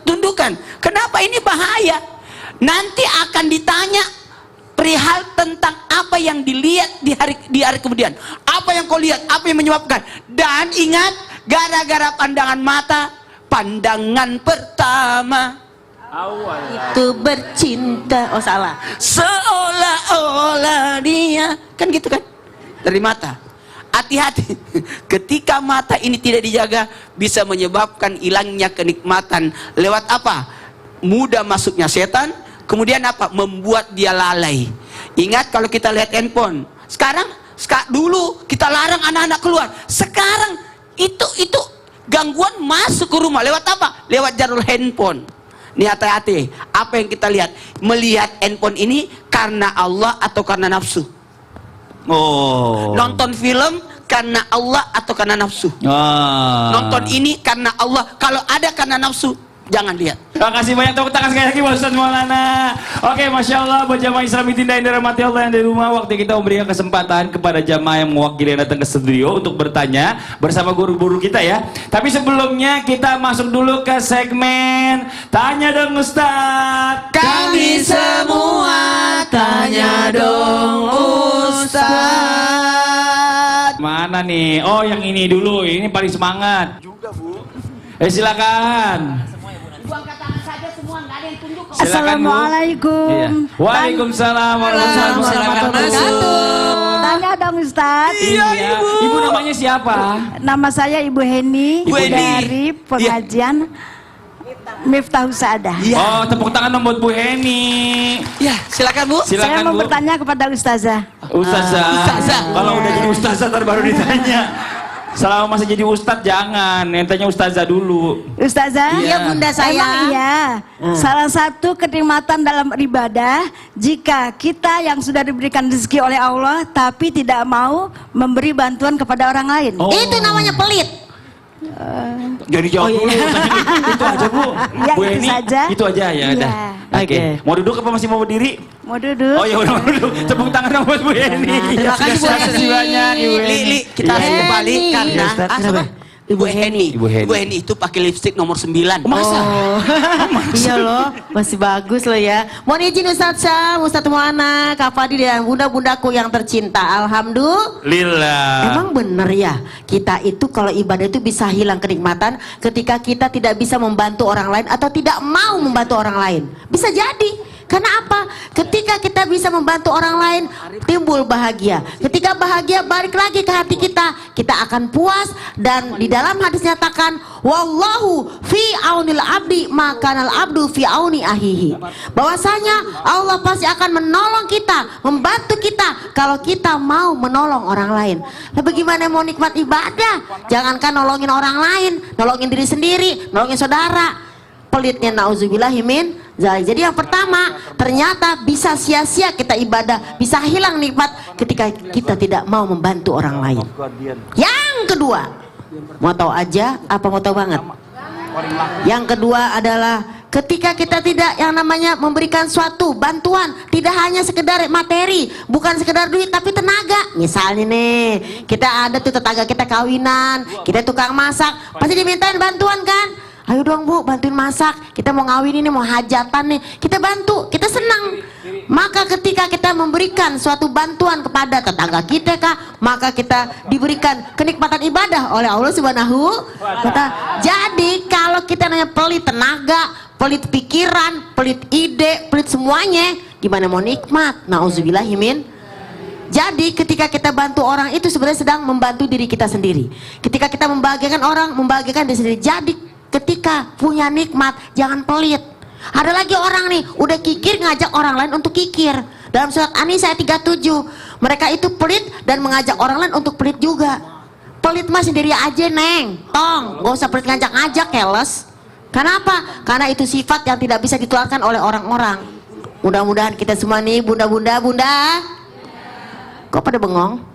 Tundukkan. Kenapa ini bahaya? Nanti akan ditanya perihal tentang apa yang dilihat di hari kemudian. Apa yang kau lihat? Apa yang menyebabkan? Dan ingat, gara-gara pandangan mata, pandangan pertama itu bercinta. Oh salah. Seolah-olah dia, kan gitu kan? Dari mata. Hati-hati, ketika mata ini tidak dijaga bisa menyebabkan hilangnya kenikmatan. Lewat apa? Mudah masuknya setan. Kemudian apa? Membuat dia lalai. Ingat kalau kita lihat handphone. Dulu kita larang anak-anak keluar. Sekarang itu gangguan masuk ke rumah. Lewat apa? Lewat jalur handphone. Nih hati-hati. Apa yang kita lihat? Melihat handphone ini karena Allah atau karena nafsu? Nonton film karena Allah atau karena nafsu? Nonton ini karena Allah. Kalau ada karena nafsu, jangan lihat. Terima kasih banyak, tepuk tangan sekali lagi buat Ustadz Maulana. Oke, Masya Allah buat jamaah Islam Indah yang dirahmati Allah yang di rumah. Waktu kita memberikan kesempatan kepada jamaah yang mewakili yang datang ke studio untuk bertanya bersama guru-guru kita ya. Tapi sebelumnya kita masuk dulu ke segmen Tanya Dong Ustadz. Kami semua tanya dong Ustadz. Mana nih? Oh, yang ini dulu. Ini paling semangat. Juga, Bu. Silakan. Assalamualaikum. Waalaikumsalam warahmatullahi wabarakatuh. tanya dong Ustaz. Iya, Ibu. Ibu namanya siapa? Nama saya Ibu Heni, Ibu Heni. dari pengajian Miftahus Saadah. Oh, tepuk tangan dong buat Bu Heni. Ya, silakan Bu. Saya mau bertanya kepada Ustazah. Ustazah. Kalau udah jadi ustazah ntar baru ditanya. Selama masih jadi ustadz jangan, nentanya ustazah dulu. Ustazah, Iya, Bunda saya. Emang iya. Salah satu kenikmatan dalam ibadah jika kita yang sudah diberikan rezeki oleh Allah tapi tidak mau memberi bantuan kepada orang lain. Itu namanya pelit. Jadi jawab dulu. Itu aja Bu. Ya, Bu itu Heni, saja. itu aja ya. Iya. Dah. Oke. Mau duduk apa masih mau berdiri? Mau duduk? Oh ya udah mau duduk. Tepuk tangan dong buat Bu Heni. Terima kasih Bu Heni. Banyak Ibu Heni. Li, kita harus kembali karena Ibu Heni. Ibu Heni itu pakai lipstik nomor 9. Masa? Iya loh, masih bagus loh ya. Mohon izin Ustadz Syam, Ustadz Muana, Kak Fadi dan bunda-bundaku yang tercinta. Alhamdulillah. Emang bener ya, kita itu kalau ibadah itu bisa hilang kenikmatan ketika kita tidak bisa membantu orang lain atau tidak mau membantu orang lain. Bisa jadi. Karena apa? Ketika kita bisa membantu orang lain, timbul bahagia. Ketika bahagia balik lagi ke hati kita akan puas. Dan di dalam hadis nyatakan, wallahu fi aunil abdi makanal abdu fi auni ahihi. Bahwasanya Allah pasti akan menolong kita, membantu kita kalau kita mau menolong orang lain. Nah, bagaimana mau nikmat ibadah? Jangankan nolongin orang lain, nolongin diri sendiri, nolongin saudara. Pelitnya nauzubillahimin zalik. Jadi yang pertama, ternyata bisa sia-sia kita ibadah, bisa hilang nikmat ketika kita tidak mau membantu orang lain. Yang kedua, mau tahu aja apa mau tahu banget? Yang kedua adalah ketika kita tidak yang namanya memberikan suatu bantuan, tidak hanya sekedar materi, bukan sekedar duit tapi tenaga. Misalnya nih, kita ada tuh tetangga kita kawinan, kita tukang masak, pasti dimintain bantuan kan? Ayo dong Bu, bantuin masak. Kita mau ngawin ini, mau hajatan nih. Kita bantu, kita senang. Maka ketika kita memberikan suatu bantuan kepada tetangga kita kah, maka kita diberikan kenikmatan ibadah oleh Allah Subhanahu wa Ta'ala. Jadi kalau kita nanya pelit tenaga, pelit pikiran, pelit ide, pelit semuanya, gimana mau nikmat? Nauzubillahimin. Jadi ketika kita bantu orang itu sebenarnya sedang membantu diri kita sendiri. Ketika kita membahagiakan orang, membahagiakan diri sendiri. Jadi ketika punya nikmat, jangan pelit. Ada lagi orang nih, udah kikir ngajak orang lain untuk kikir. Dalam surat An-Nisa ayat 37, mereka itu pelit dan mengajak orang lain untuk pelit juga. Pelit mah sendiri aja neng, tong, gak usah pelit ngajak-ngajak keles. Kenapa? Karena itu sifat yang tidak bisa ditularkan oleh orang-orang. Mudah-mudahan kita semua nih, bunda-bunda, kok pada bengong?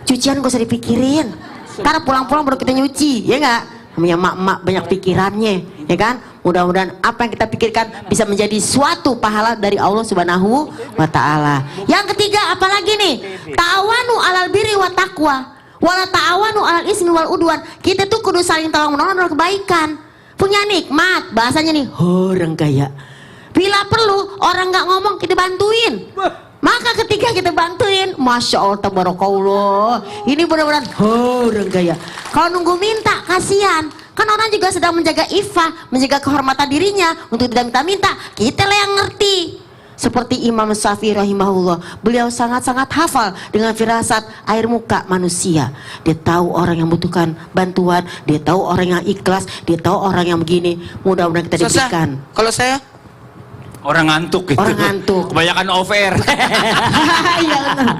Cucian gak usah dipikirin, ntar pulang-pulang baru kita nyuci, ya nggak? Namanya mak-mak banyak pikirannya, ya kan? Mudah-mudahan apa yang kita pikirkan bisa menjadi suatu pahala dari Allah Subhanahu wa Ta'ala. Yang ketiga, apalagi nih? Ta'awanu alal birri wa taqwa, wala ta'awanu alal ismi wal udwan. Kita tuh kudu saling tolong menolong dalam kebaikan. Punya nikmat, bahasanya nih orang kaya. Bila perlu orang nggak ngomong kita bantuin. Maka ketika kita bantuin, masya Allah, tabarakallah, ini benar-benar orang kaya. Kalau nunggu minta, kasihan. Kan orang juga sedang menjaga iffah, menjaga kehormatan dirinya untuk tidak minta-minta. Kita lah yang ngerti. Seperti Imam Syafi'i rahimahullah, beliau sangat-sangat hafal dengan firasat air muka manusia. Dia tahu orang yang membutuhkan bantuan, dia tahu orang yang ikhlas, dia tahu orang yang begini. Mudah-mudahan kita diberikan. Kalau saya orang ngantuk gitu. Orang ngantuk. Kebanyakan over. Iya benar.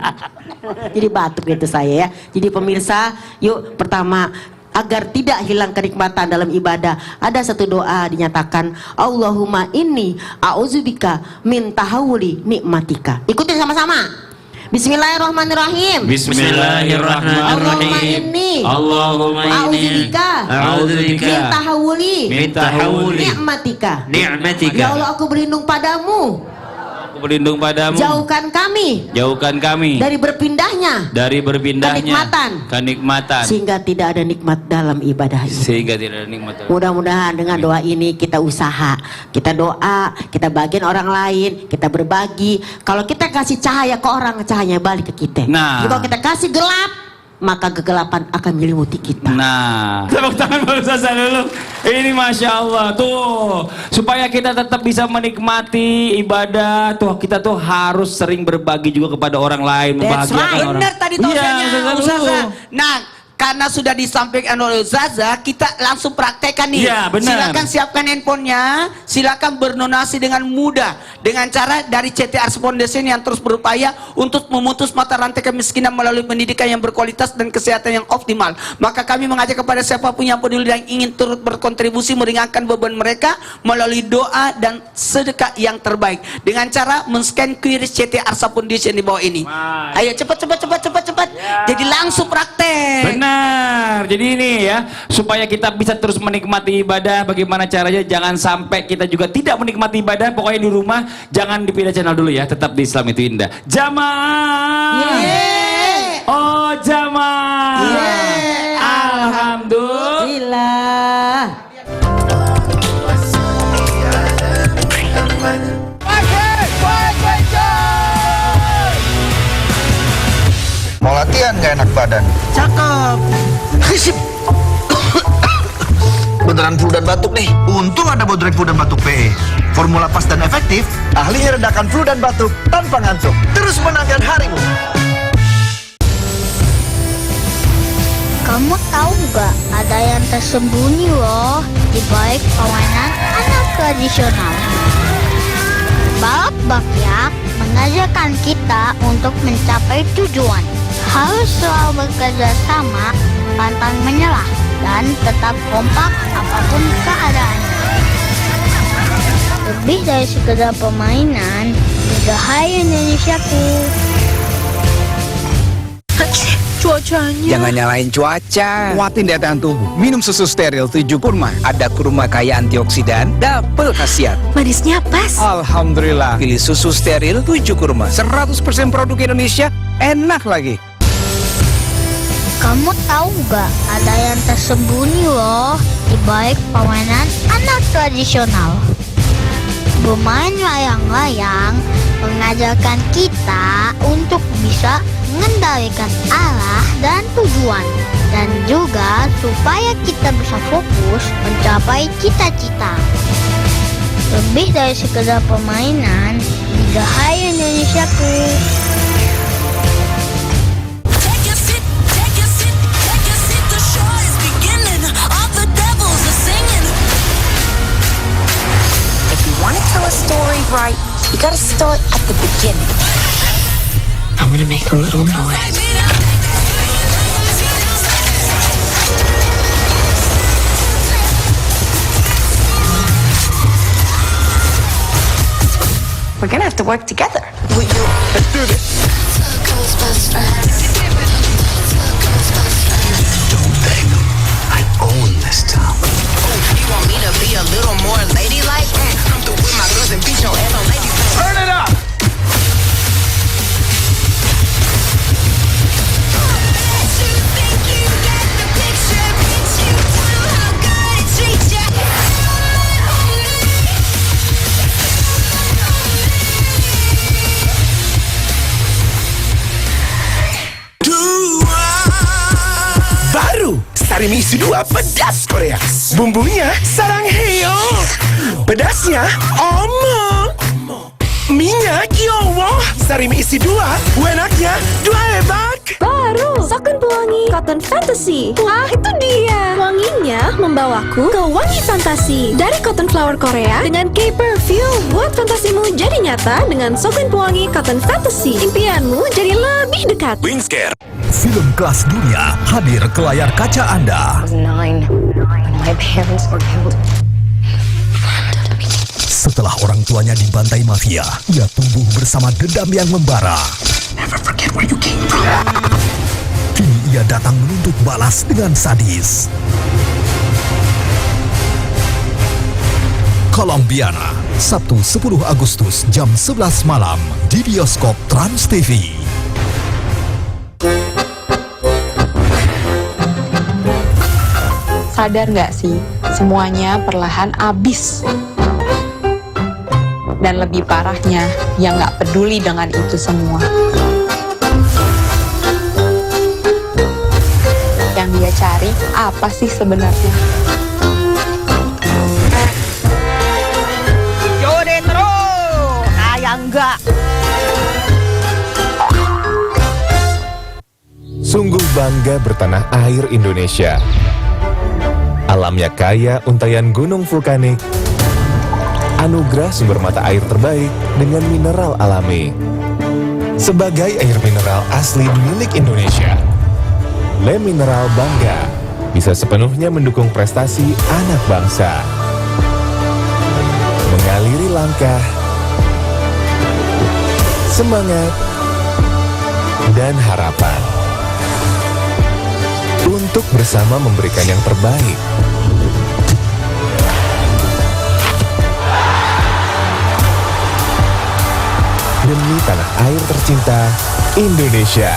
Jadi batuk gitu saya ya. Jadi pemirsa, yuk pertama, agar tidak hilang kenikmatan dalam ibadah, ada satu doa dinyatakan, Allahumma inni a'udzubika min tahawuli nikmatika. Ikutin sama-sama. Bismillahirrahmanirrahim. Bismillahirrahmanirrahim. Allahumma inni a'udzubika min tahawuli nikmatika. Ya Allah, aku berlindung padamu. Berlindung padamu. Jauhkan kami dari berpindahnya kenikmatan sehingga tidak ada nikmat dalam ibadah ini. Mudah-mudahan dengan doa ini kita usaha, kita doa, kita bagian orang lain, kita berbagi. Kalau kita kasih cahaya ke orang, cahayanya balik ke kita. Jadi kalau kita kasih gelap, maka kegelapan akan menyelimuti kita. Nah, tepuk tangan Bang Ustazah dulu. Ini Masya Allah tuh, supaya kita tetap bisa menikmati ibadah tuh, kita tuh harus sering berbagi juga kepada orang lain, membahagiakan orang. Benar tadi tausiahnya Ustazah. Nah, karena sudah disampaikan oleh Ustazah, kita langsung praktekkan nih. Iya, benar. Silakan siapkan handphonenya, silakan berdonasi dengan mudah dengan cara dari CTR Foundation yang terus berupaya untuk memutus mata rantai kemiskinan melalui pendidikan yang berkualitas dan kesehatan yang optimal. Maka kami mengajak kepada siapapun yang peduli dan ingin turut berkontribusi meringankan beban mereka melalui doa dan sedekah yang terbaik dengan cara men-scan QR CTR Foundation di bawah ini. Ayo cepat. Jadi langsung praktek. Benar. Jadi ini ya, supaya kita bisa terus menikmati ibadah, bagaimana caranya jangan sampai kita juga tidak menikmati ibadah. Pokoknya di rumah jangan dipindah channel dulu ya, tetap di Islam itu indah. Jamaah. Oh, jamaah. Alhamdulillah. Mau latihan gak enak badan? Cakep. Beneran flu dan batuk nih. Untung ada Bodrek flu dan batuk PE. Formula pas dan efektif, ahlinya redakan flu dan batuk tanpa ngantuk. Terus menangkan harimu. Kamu tahu nggak ada yang tersembunyi loh di balik permainan anak tradisional. Balap bakyak mengajarkan kita untuk mencapai tujuan. Harus selalu bekerja sama, pantang menyerah, dan tetap kompak apapun keadaannya. Lebih dari sekedar permainan, Dirgahayu Indonesiaku. Cuacanya. Jangan nyalain cuaca. Kuatin daya tahan tubuh. Minum susu steril 7 kurma. Ada kurma kaya antioksidan, double khasiat. Manisnya pas. Alhamdulillah. Pilih susu steril 7 kurma. 100% produk Indonesia. Enak lagi. Kamu tahu nggak ada yang tersembunyi loh di balik permainan anak tradisional. Bermain layang-layang mengajarkan kita untuk bisa mengendalikan arah dan tujuan, dan juga supaya kita bisa fokus mencapai cita-cita. Lebih dari sekedar permainan, Dirgahayu Indonesiaku. Tell a story right, you gotta start at the beginning. I'm gonna make a little noise. We're gonna have to work together. Will you? Let's do this. Don't beg them. I own this town. You want me to be a little more ladylike? I'm through with my girls and beat your ass on ladies. Turn it up! Baru Sarimi isi 2 pedas Korea. Bumbunya sarangheo. Pedasnya omong. Minyak yowo. Sarimi isi 2, enaknya 2 lebak. Baru Soken Pewangi Cotton Fantasy. Wah, itu dia. Wanginya membawaku ke wangi fantasi. Dari Cotton Flower Korea dengan K-Perfume. Buat fantasimu jadi nyata dengan Soken Pewangi Cotton Fantasy. Impianmu jadi lebih dekat. Wingscare. Film kelas dunia hadir ke layar kaca Anda. Setelah orang tuanya dibantai mafia, ia tumbuh bersama dendam yang membara. Never forget where you came from. Kini ia datang menuntut balas dengan sadis. Colombiana, Sabtu 10 Agustus jam 11 malam di bioskop Trans TV. Sadar nggak sih, semuanya perlahan habis. Dan lebih parahnya, yang nggak peduli dengan itu semua. cari apa sih sebenarnya. Jode terus, kayak enggak. Sungguh bangga bertanah air Indonesia. Alamnya kaya untayan gunung vulkanik, anugerah sumber mata air terbaik dengan mineral alami. Sebagai air mineral asli milik Indonesia, Le Mineral bangga bisa sepenuhnya mendukung prestasi anak bangsa. Mengaliri langkah, semangat, dan harapan untuk bersama memberikan yang terbaik. Demi tanah air tercinta, Indonesia.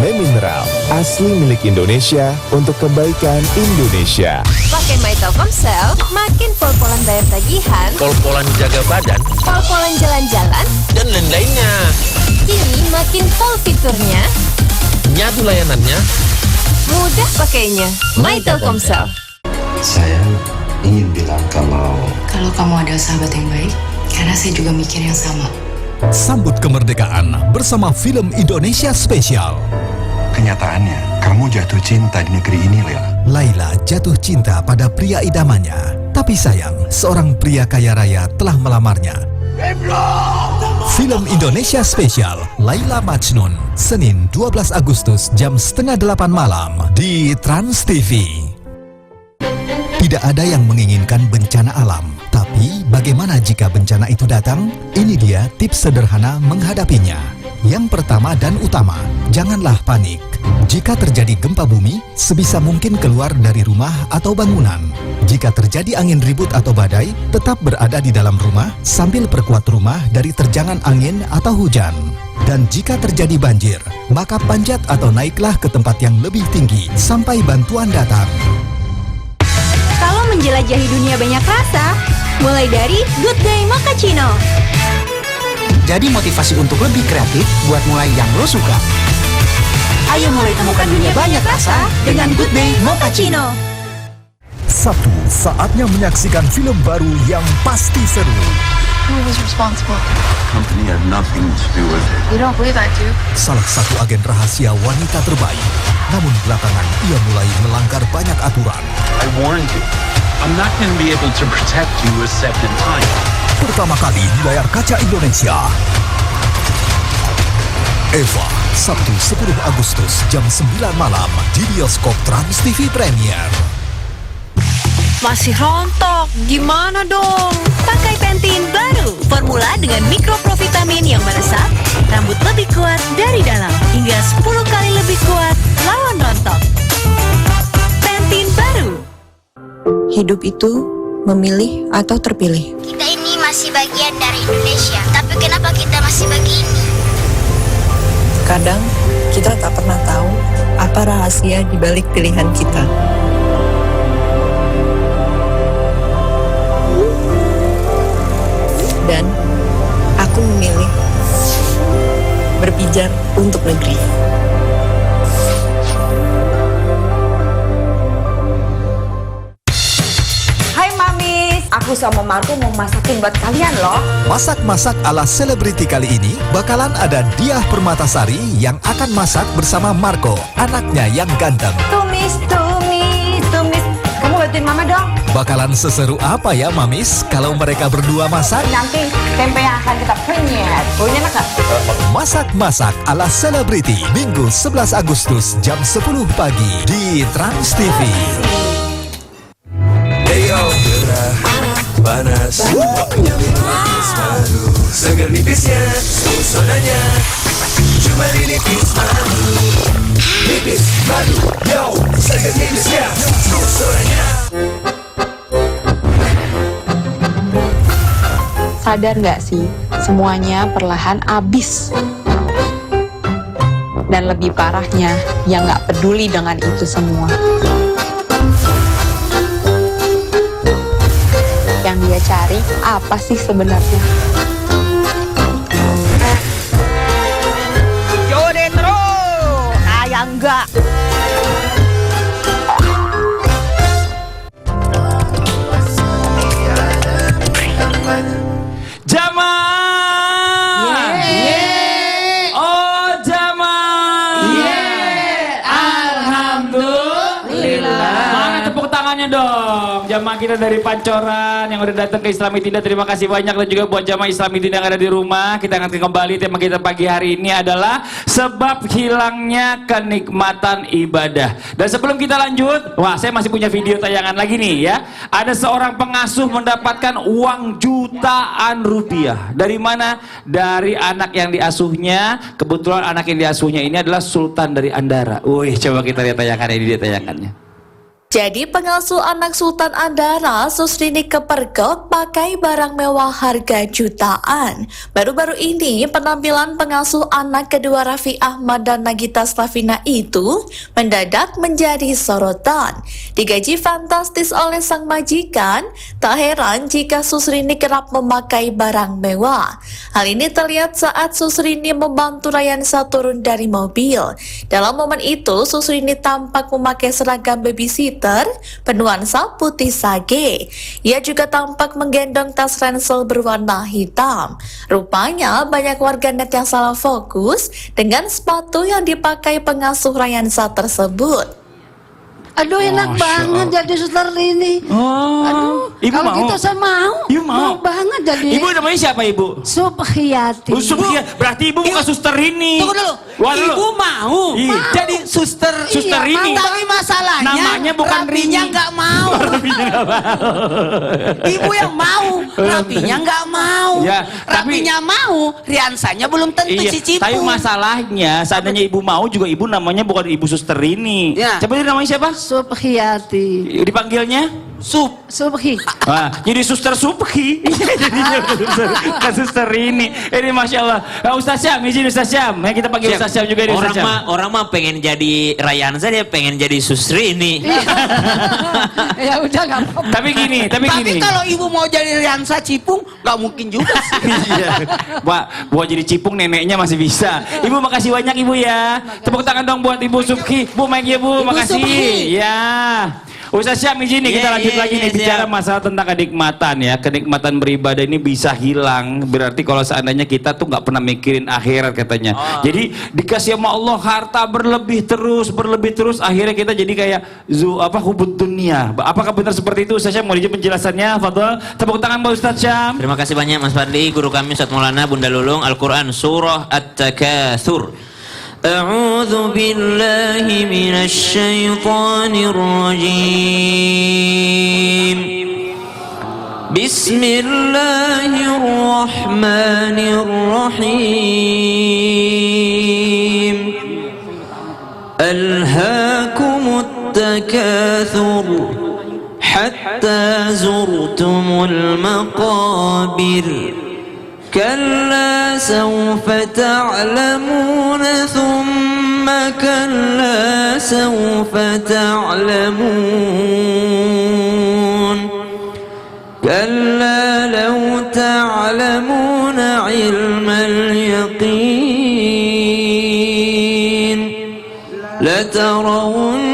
Le Mineral, asli milik Indonesia untuk kebaikan Indonesia. Pakai My Telkomsel, makin pol-polan bayar tagihan, pol-polan jaga badan, pol-polan jalan-jalan, dan lain-lainnya. Kini makin pol fiturnya, nyatu layanannya, mudah pakainya. My Telkomsel. Saya ingin bilang kalau kamu adalah sahabat yang baik, karena saya juga mikir yang sama. Sambut kemerdekaan bersama film Indonesia spesial. kenyataannya kamu jatuh cinta di negeri ini, Lela. Laila jatuh cinta pada pria idamannya. Tapi sayang, seorang pria kaya raya telah melamarnya. Film Indonesia spesial Laila Majnun, Senin 12 Agustus jam 7:30 malam di Trans TV. Tidak ada yang menginginkan bencana alam, tapi bagaimana jika bencana itu datang? Ini dia tips sederhana menghadapinya. Yang pertama dan utama, janganlah panik. Jika terjadi gempa bumi, sebisa mungkin keluar dari rumah atau bangunan. Jika terjadi angin ribut atau badai, tetap berada di dalam rumah sambil perkuat rumah dari terjangan angin atau hujan. Dan jika terjadi banjir, maka panjat atau naiklah ke tempat yang lebih tinggi sampai bantuan datang. Kalau menjelajahi dunia banyak rasa, mulai dari Good Day Mochaccino. Jadi motivasi untuk lebih kreatif buat mulai yang lo suka. Ayo mulai temukan dunia banyak rasa dengan Good Day Mochaccino. Sabtu, saatnya menyaksikan film baru yang pasti seru. Who was responsible? Company had nothing to do with it. You don't believe I do? Salah satu agen rahasia wanita terbaik. Namun belakangan ia mulai melanggar banyak aturan. I warned you. I'm not going to be able to protect you a second time. Pertama kali di layar kaca Indonesia. Eva, Sabtu 10 Agustus jam 9 malam di bioskop Trans TV Premier. Masih rontok, gimana dong? Pakai Pantene baru, formula dengan mikroprovitamin yang meresap, rambut lebih kuat dari dalam, hingga 10 kali lebih kuat lawan rontok. Pantene baru. Hidup itu memilih atau terpilih. Kita ini masih bagian dari Indonesia, tapi kenapa kita masih begini? Kadang kita tak pernah tahu apa rahasia di balik pilihan kita. Dan aku memilih berpijar untuk negeri. Hai Mamis, aku sama Marco mau masakin buat kalian loh. Masak-masak ala selebriti kali ini bakalan ada Diah Permatasari yang akan masak bersama Marco, anaknya yang ganteng. Tumis. Kamu bantuin Mama dong. Bakalan seseru apa ya Mamis kalau mereka berdua masak? Nanti tempe yang akan kita penyet. Baunya enak gak? Masak-masak ala selebriti Minggu 11 Agustus jam 10 pagi di Trans TV. Heyo, gerah, panas, nipis madu, segar nipisnya, pesonanya, cuma di nipis madu. Nipis madu, yo, segar nipisnya, pesonanya. Sadar nggak sih, semuanya perlahan habis. Dan lebih parahnya, yang nggak peduli dengan itu semua. Yang yang dia cari apa sih sebenarnya. Jode terus, saya enggak. Jamaah. Oh jamaah. Alhamdulillah. Mana tepuk tangannya dong? Jamaah kita dari Pancoran yang udah datang ke Islamitinda, terima kasih banyak. Dan juga buat jamaah Islamitinda yang ada di rumah, kita akan kembali. Tema kita pagi hari ini adalah sebab hilangnya kenikmatan ibadah. Dan sebelum kita lanjut, wah saya masih punya video tayangan lagi nih ya. Ada seorang pengasuh mendapatkan uang jutaan rupiah. Dari mana? Dari anak yang diasuhnya. Kebetulan anak yang diasuhnya ini adalah Sultan dari Andara. Wih, coba kita lihat tayangan ini, dia tayangannya. Jadi pengasuh anak Sultan Andara, Susrini kepergok pakai barang mewah harga jutaan. Baru-baru ini penampilan pengasuh anak kedua Raffi Ahmad dan Nagita Slavina itu mendadak menjadi sorotan. Digaji fantastis oleh sang majikan, tak heran jika Susrini kerap memakai barang mewah. Hal ini terlihat saat Susrini membantu Rayansa turun dari mobil. Dalam momen itu, Susrini tampak memakai seragam babysitter bernuansa putih sage. Ia juga tampak menggendong tas ransel berwarna hitam. Rupanya banyak warganet yang salah fokus dengan sepatu yang dipakai pengasuh Rayansa tersebut. Aduh enak banget jadi suster ini. Aduh, Ibu kalau mau? gitu saya mau. Ibu mau? Banget jadi. Ibu namanya siapa ibu? Subhiyati. Oh, Subhiyati. Berarti ibu bukan suster ini. Tunggu dulu. Wah, dulu. Ibu mau jadi suster. Suster ini. Tapi masalahnya namanya bukan Rapinya Rini. nggak mau. Ibu yang mau, Rapinya nggak mau. Ya, Rapinya mau, Riansanya belum tentu Iya, si Cipung. tapi masalahnya seandainya ibu mau juga ibu namanya bukan ibu suster ini. Ya. Coba dia namanya siapa? Subhiyati. Dipanggilnya? Subhi. Wah, jadi suster Subhi. Jadinya suster ini. Ini Masya Allah. Ustaz Syam, izin Ustaz Syam. Ya, kita panggil Ustaz Syam juga ini Ustaz Syam. Orang mah pengen jadi Rayansa, dia pengen jadi Susri ini. Ya udah nggak apa-apa. Tapi gini. Tapi kalau ibu mau jadi Riansa Cipung, nggak mungkin juga sih. Iya. Pak, buat jadi Cipung neneknya masih bisa. Ibu makasih banyak ibu ya. Tepuk tangan dong buat Ibu Subhi. Bu, mic ya Bu, makasih. Subhi. Ya. Ustaz Syam izin nih kita lanjut lagi nih bicara masalah tentang kenikmatan ya. Kenikmatan beribadah ini bisa hilang. Berarti kalau seandainya kita tuh nggak pernah mikirin akhirat katanya. Jadi dikasih sama Allah harta berlebih terus, akhirnya kita jadi kayak hubud dunia. Apakah benar seperti itu Ustaz Syam? Mau dijawab penjelasannya? Fadhol. Tepuk tangan buat Ustaz Syam. Terima kasih banyak Mas Fadli, guru kami Ustaz Maulana Bunda Lulung. Al-Quran Surah At-Takatsur. أعوذ بالله من الشيطان الرجيم بسم الله الرحمن الرحيم ألهاكم التكاثر حتى زرتم المقابر كلا سوف تعلمون ثم كلا سوف تعلمون كلا لو تعلمون علم اليقين لترون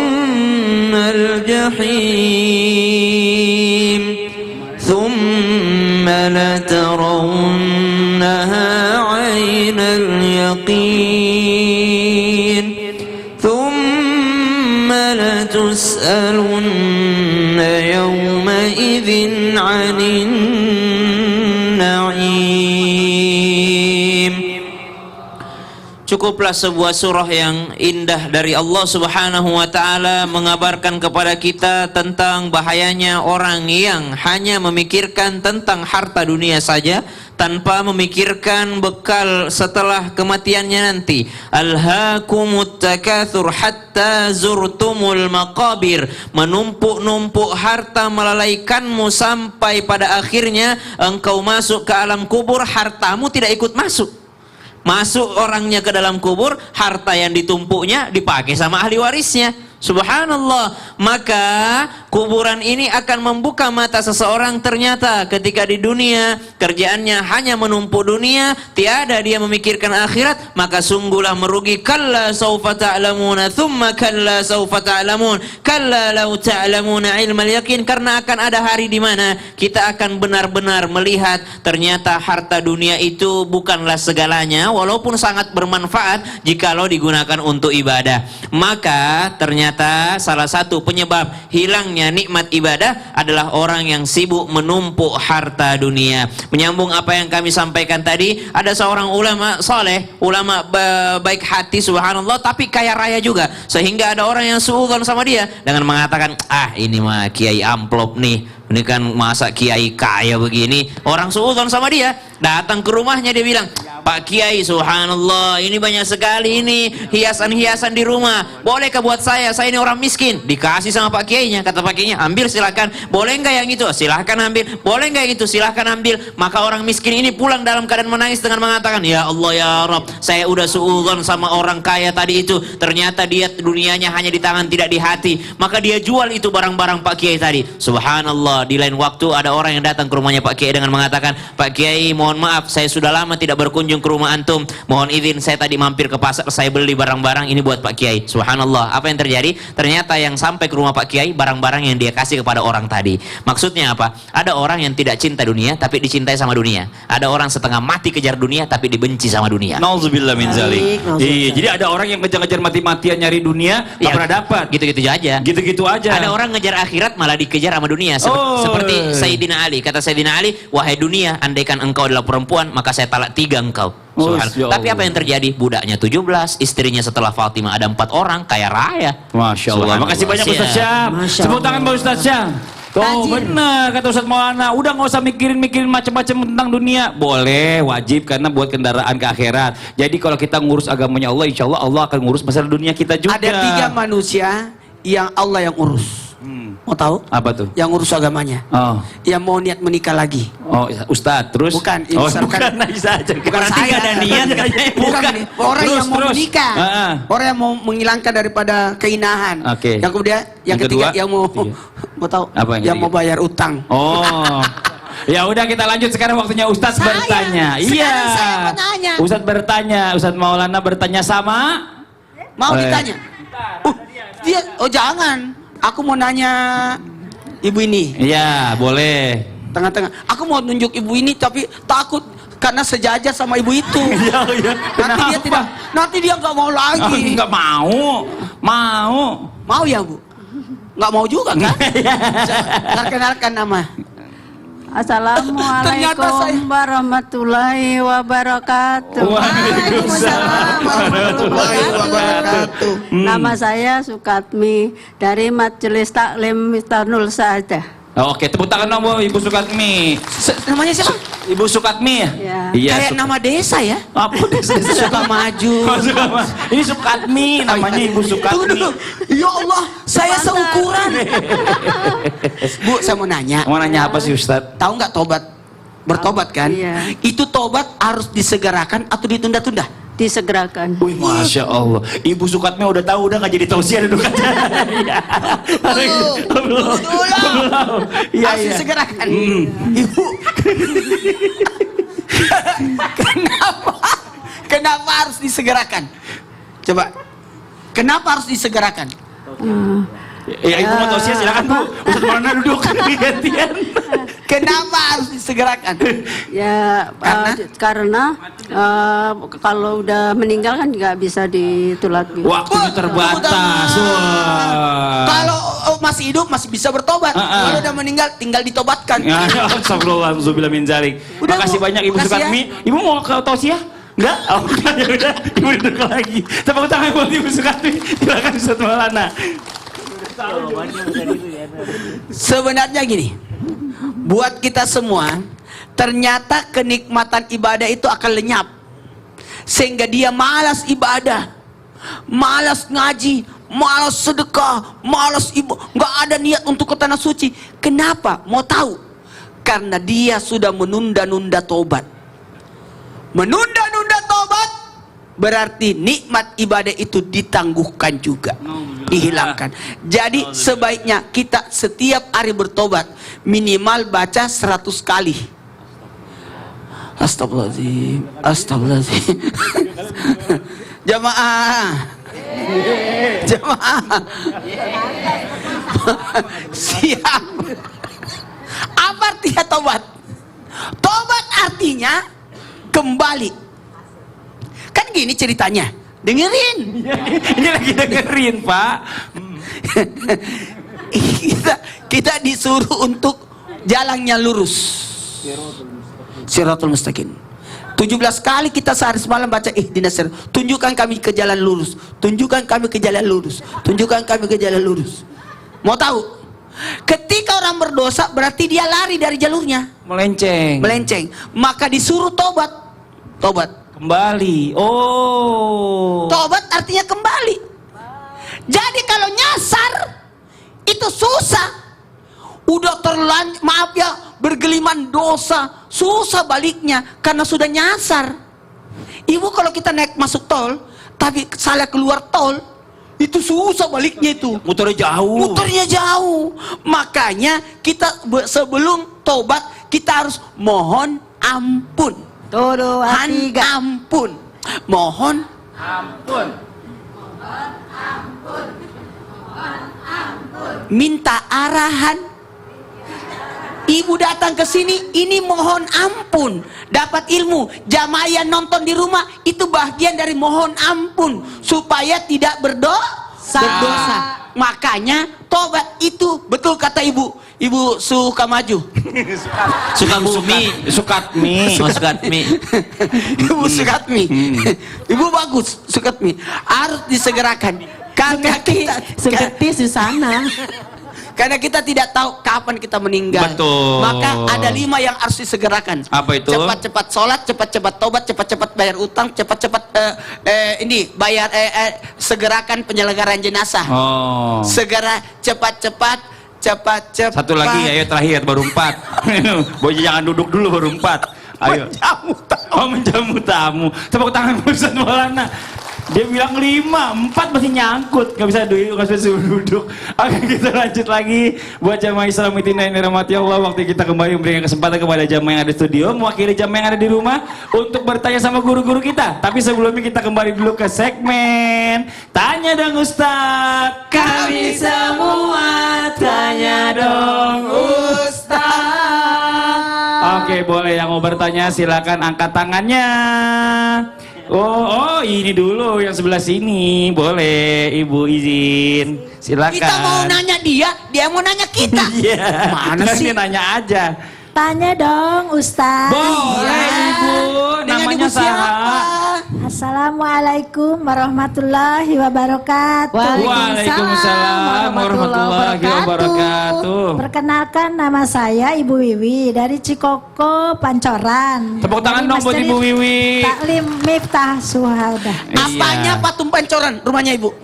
الجحيم ثم لترونها عين اليقين ثم لتسألن يومئذ عن النعيم. Cukuplah sebuah surah yang indah dari Allah Subhanahu wa taala mengabarkan kepada kita tentang bahayanya orang yang hanya memikirkan tentang harta dunia saja tanpa memikirkan bekal setelah kematiannya nanti. Alhaakumut takatsur hatta zurtumul maqabir. Menumpuk-numpuk harta melalaikanmu sampai pada akhirnya engkau masuk ke alam kubur, hartamu tidak ikut masuk. Masuk orangnya ke dalam kubur, harta yang ditumpuknya dipakai sama ahli warisnya. Subhanallah. Maka kuburan ini akan membuka mata seseorang. Ternyata ketika di dunia kerjaannya hanya menumpuk dunia, tiada dia memikirkan akhirat, maka sungguhlah merugi. Kalla saufa ta'lamuna thumma kalla saufa ta'lamun kalla law ta'lamuna ilmal yakin. Karena akan ada hari di mana kita akan benar-benar melihat ternyata harta dunia itu bukanlah segalanya, walaupun sangat bermanfaat jikalau digunakan untuk ibadah. Maka ternyata salah satu penyebab hilangnya nikmat ibadah adalah orang yang sibuk menumpuk harta dunia. Menyambung apa yang kami sampaikan tadi, ada seorang ulama saleh, ulama baik hati, subhanallah, tapi kaya raya juga, sehingga ada orang yang suudzon sama dia dengan mengatakan, ah ini mah kiai amplop nih, ini kan masa kiai kaya begini. Orang suudzon sama dia, datang ke rumahnya, dia bilang, Pak Kiai, subhanallah, ini banyak sekali ini hiasan-hiasan di rumah, bolehkah buat saya ini orang miskin. Dikasih sama Pak Kiainya, kata Pak Kiainya, ambil silahkan. Boleh enggak yang itu? Silahkan ambil. Boleh enggak yang itu? Silahkan ambil. Maka orang miskin ini pulang dalam keadaan menangis dengan mengatakan, ya Allah ya Rabb, saya udah suudzon sama orang kaya tadi itu, ternyata dia dunianya hanya di tangan tidak di hati. Maka dia jual itu barang-barang Pak Kiai tadi. Subhanallah, di lain waktu ada orang yang datang ke rumahnya Pak Kiai dengan mengatakan, Pak Kiai mohon maaf, saya sudah lama tidak berkunjung ke rumah antum, mohon izin saya tadi mampir ke pasar, saya beli barang-barang ini buat Pak Kiai. Subhanallah, apa yang terjadi? Ternyata yang sampai ke rumah Pak Kiai barang-barang yang dia kasih kepada orang tadi. Maksudnya apa? Ada orang yang tidak cinta dunia tapi dicintai sama dunia. Ada orang setengah mati kejar dunia tapi dibenci sama dunia. Nauzubillah min zalik. Iya, jadi ada orang yang kejar-kejar mati-matian nyari dunia, nggak pernah dapat. Gitu-gitu aja. Gitu-gitu aja. Ada orang ngejar akhirat malah dikejar sama dunia. Seperti Sayyidina Ali. Kata Sayyidina Ali, wahai dunia, andaikan engkau adalah perempuan, maka saya talak 3 engkau. Tapi apa yang terjadi? Budaknya 17, istrinya setelah Fatimah ada 4 orang, kaya raya. Masya Allah. Makasih banyak Ustaz Syam. Tepuk tangan buat Ustaz Syam. Tuh benar kata Ustaz Maulana, udah nggak usah mikirin macam-macam tentang dunia. Boleh, wajib, karena buat kendaraan ke akhirat. Jadi kalau kita ngurus agamanya Allah, insya Allah Allah akan ngurus masalah dunia kita juga. Ada 3 manusia yang Allah yang urus. Mau tahu? Apa tuh? Yang ngurus agamanya. Yang mau niat menikah lagi. Oh, Ustadz, terus? Bukan, bukan saya. Ada niat. Bukan. Orang yang mau menikah. Orang yang mau menghilangkan daripada keinahan. Yang kemudian, yang ketiga yang mau tahu? Apa yang mau bayar utang. Oh. Ya udah, kita lanjut sekarang, waktunya Ustadz bertanya. Iya. Saya mau nanya. Ustadz bertanya, Ustadz Maulana bertanya sama? Mau ditanya? Jangan. Aku mau nanya ibu ini. Iya, boleh. Tengah-tengah. Aku mau nunjuk ibu ini tapi takut karena sejajar sama ibu itu. Iya. Nanti dia nggak mau lagi. Nggak mau. Mau ya, Bu? Nggak mau juga kan? Kenalkan nama. Assalamualaikum warahmatullahi wabarakatuh. Waalaikumsalam warahmatullahi wabarakatuh. Nama saya Sukatmi dari Majelis Taklim Miftahul Saadah. Oke, tepuk tangan nomor Ibu Sukatmi. Namanya siapa? Ibu Sukatmi ya? Iya. Kayak nama desa ya? Apa desa? Sukamaju. Ini Sukatmi, namanya Ibu Sukatmi. Tunggu. Ya Allah, saya seukuran. Bu, saya mau nanya. Mau nanya apa sih Ustadz? Tahu nggak tobat? Bertobat kan? Iya. Itu tobat harus disegerakan atau ditunda-tunda? Disegerakan. Wih, Masya Allah. Ibu Sukatmi udah tahu, udah nggak jadi tausiah duduk aja. Belum. Harus disegerakan. Ibu. Kenapa harus disegerakan? Coba. Kenapa harus disegerakan? Ya, Ibu mau tausiah silakan Bu. Ustadz Maulana duduk gantian. Kenapa harus disegerakan? Ya, karena kalau udah meninggal kan nggak bisa ditulat. Waktunya terbatas. Kalau masih hidup masih bisa bertobat. Kalau udah meninggal tinggal ditobatkan. Astagfirullah, auzubillahi min dzalik. Makasih banyak Ibu Sukatmi. Ibu mau ke tausiah? Enggak? Oh, ya udah, Ibu duduk lagi. Tepuk tangan buat Ibu Sukatmi. Silakan Ustadz Maulana. Sebenarnya gini, buat kita semua, ternyata kenikmatan ibadah itu akan lenyap, sehingga dia malas ibadah, malas ngaji, malas sedekah, malas nggak ada niat untuk ke tanah suci. Kenapa? Mau tahu? Karena dia sudah menunda-nunda tobat. Menunda-nunda tobat berarti nikmat ibadah itu ditangguhkan juga, dihilangkan. Jadi sebaiknya kita setiap hari bertobat, minimal baca 100 kali. Astagfirullahaladzim, astagfirullahaladzim. Jamaah, jamaah, siap. Apa artinya tobat? Tobat artinya kembali. Kan gini ceritanya, dengerin. Ini lagi dengerin, Pak. kita disuruh untuk jalannya lurus. Siratul mustaqim. 17 kali kita sehari semalam baca ihdinas siratal. Tunjukkan kami ke jalan lurus. Tunjukkan kami ke jalan lurus. Tunjukkan kami ke jalan lurus. Mau tahu? Ketika orang berdosa berarti dia lari dari jalurnya. Melenceng. Melenceng. Maka disuruh tobat. Tobat. Kembali. Oh. Tobat artinya kembali. Jadi kalau nyasar itu susah. Udah terlanjur, maaf ya, bergeliman dosa, susah baliknya karena sudah nyasar. Ibu kalau kita naik masuk tol, tapi salah keluar tol, itu susah baliknya itu. Muternya jauh. Muternya jauh. Makanya kita sebelum tobat kita harus mohon ampun. Ampun. Mohon ampun. Minta arahan. Ibu datang ke sini, ini mohon ampun, dapat ilmu. Jamaah yang nonton di rumah itu bagian dari mohon ampun supaya tidak berdosa. Makanya tobat itu betul kata ibu. Ibu Sukamaju. Sukabumi. Sukatmi. Sukatmi. Ibu Sukatmi. Ibu bagus, Sukatmi. Harus disegerakan. Karena kita Sukati Susana. Karena kita tidak tahu kapan kita meninggal. Betul. Maka ada 5 yang harus disegerakan. Apa itu? Cepat-cepat sholat, cepat-cepat tobat, cepat-cepat bayar utang, cepat-cepat bayar segerakan penyelenggaraan jenazah. Oh. Segera cepat-cepat. Satu lagi, ayo terakhir baru 4. Boy jangan duduk dulu baru 4. Ayo. Menjamu tamu. Oh, menjamu tamu. Tepuk tangan Ustaz Maulana. Dia bilang 5, 4 masih nyangkut, nggak bisa duduk, nggak bisa duduk. Oke, kita lanjut lagi. Buat jamaah Islam yang dirahmati Allah, waktu kita kembali memberikan kesempatan kepada jamaah yang ada di studio, mewakili jamaah yang ada di rumah untuk bertanya sama guru-guru kita. Tapi sebelumnya kita kembali dulu ke segmen Tanya Dong Ustadz. Kami semua tanya dong Ustadz. Oke, boleh yang mau bertanya silakan angkat tangannya. Oh, ini dulu yang sebelah sini. Boleh, Ibu izin. Silakan. Kita mau nanya dia mau nanya kita. Iya. Mana sih? Nanya aja. Tanya dong Ustaz. Boleh Ibu. Namanya siapa? Assalamualaikum warahmatullahi wabarakatuh. Waalaikumsalam warahmatullahi wabarakatuh. Perkenalkan nama saya Ibu Wiwi dari Cikoko Pancoran. Tepuk tangan dong buat Ibu Wiwi. Taklim Miftah Suhada. Apanya patung pancoran rumahnya Ibu?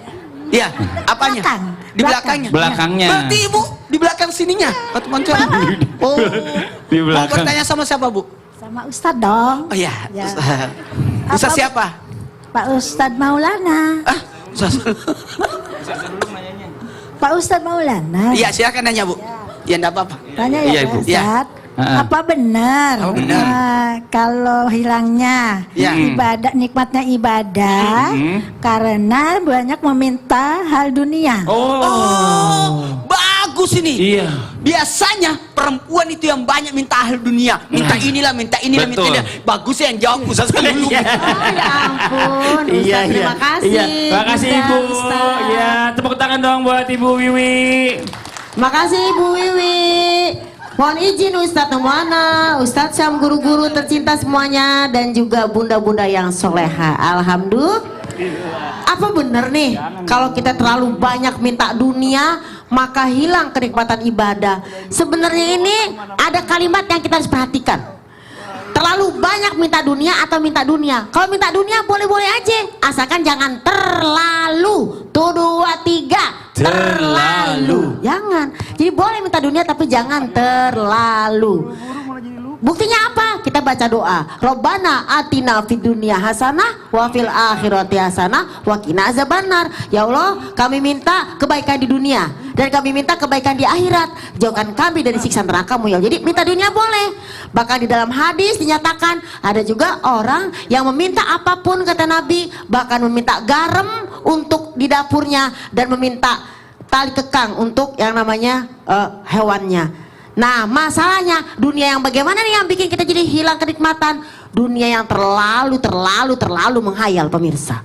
Iya, apanya? Di belakangnya. Belakangnya. Berarti Ibu di belakang sininya patung pancoran. Oh. Di belakang. Mau bertanya sama siapa, Bu? Sama Ustadz dong. Oh iya, Ya. Ustaz siapa? Pak Ustadz Maulana. Pak Ustadz Maulana. Iya, silakan nanya, Bu. Ya, enggak apa-apa. Tanya ya, Pak Ustadz. Apa benar, kalau hilangnya ibadah, nikmatnya ibadah karena banyak meminta hal dunia? Oh, bagus ini. Iya. Biasanya perempuan itu yang banyak minta hal dunia, minta inilah, minta inilah, minta inilah. Bagus yang jawab Ustaz dulu. Oh, ya ampun, Ustaz, terima kasih. Iya, terima kasih Ibu. Ya, tepuk tangan dong buat Ibu Wiwi. Makasih Ibu Wiwi. Mohon izin Ustadz Maulana, Ustadz Syam, guru-guru tercinta semuanya, dan juga bunda-bunda yang soleha. Alhamdulillah. Apa benar nih kalau kita terlalu banyak minta dunia maka hilang kenikmatan ibadah? Sebenarnya ini ada kalimat yang kita harus perhatikan. Terlalu banyak minta dunia atau minta dunia? Kalau minta dunia boleh-boleh aja, asalkan jangan terlalu. Tuh 2, 3. Terlalu. Jangan. Jadi boleh minta dunia tapi jangan terlalu. Buktinya apa? Kita baca doa. Robbana atina fid dunya hasanah wa fil akhirati hasanah wa qina azabannar. Ya Allah, kami minta kebaikan di dunia dan kami minta kebaikan di akhirat. Jauhkan kami dari siksa neraka-Mu ya. Jadi minta dunia boleh. Bahkan di dalam hadis dinyatakan ada juga orang yang meminta apapun kata Nabi, bahkan meminta garam untuk di dapurnya dan meminta tali kekang untuk yang namanya hewannya. Nah, masalahnya dunia yang bagaimana nih yang bikin kita jadi hilang kenikmatan? Dunia yang terlalu menghayal, pemirsa.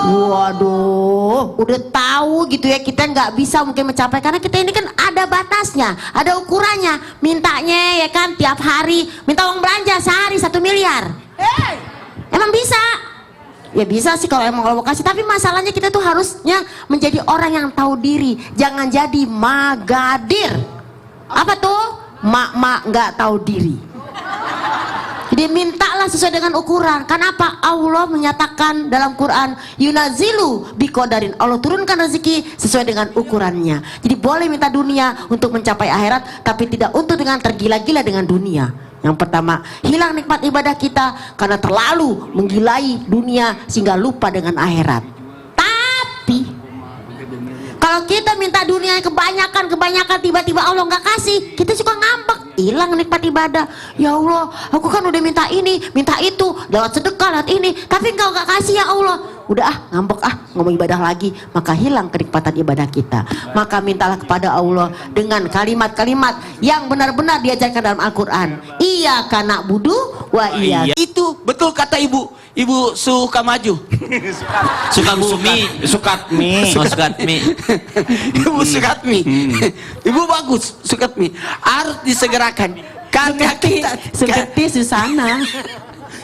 Waduh, udah tahu gitu ya, kita nggak bisa mungkin mencapai karena kita ini kan ada batasnya, ada ukurannya. Mintanya ya kan tiap hari, minta uang belanja sehari 1 miliar. Emang bisa? Ya bisa sih kalau emang mau kasih, tapi masalahnya kita tuh harusnya menjadi orang yang tahu diri, jangan jadi magadir. Apa tuh? Mak-mak nggak tahu diri. Jadi mintalah sesuai dengan ukuran. Kenapa? Allah menyatakan dalam Quran, yunazilu biqadarin. Allah turunkan rezeki sesuai dengan ukurannya. Jadi boleh minta dunia untuk mencapai akhirat, tapi tidak untuk dengan tergila-gila dengan dunia. Yang pertama, hilang nikmat ibadah kita karena terlalu menggilai dunia sehingga lupa dengan akhirat. Tapi kalau kita minta dunia yang kebanyakan tiba-tiba Allah nggak kasih, kita suka ngambek, hilang nikmat ibadah. Ya Allah, aku kan udah minta ini, minta itu, lewat sedekah, lewat ini, tapi engkau nggak kasih ya Allah. Udah ngambek ngomong ibadah lagi, maka hilang kenikmatan ibadah kita. Maka mintalah kepada Allah dengan kalimat-kalimat yang benar-benar diajarkan dalam Al-Quran. Iyyaka na'budu wa iyyaka. Itu betul kata Ibu Sukamaju. Sukabumi. Sukatmi. Oh, Sukatmi. Ibu Sukatmi. Ibu bagus, Sukatmi. Harus disegerakan. Karena kita Susana.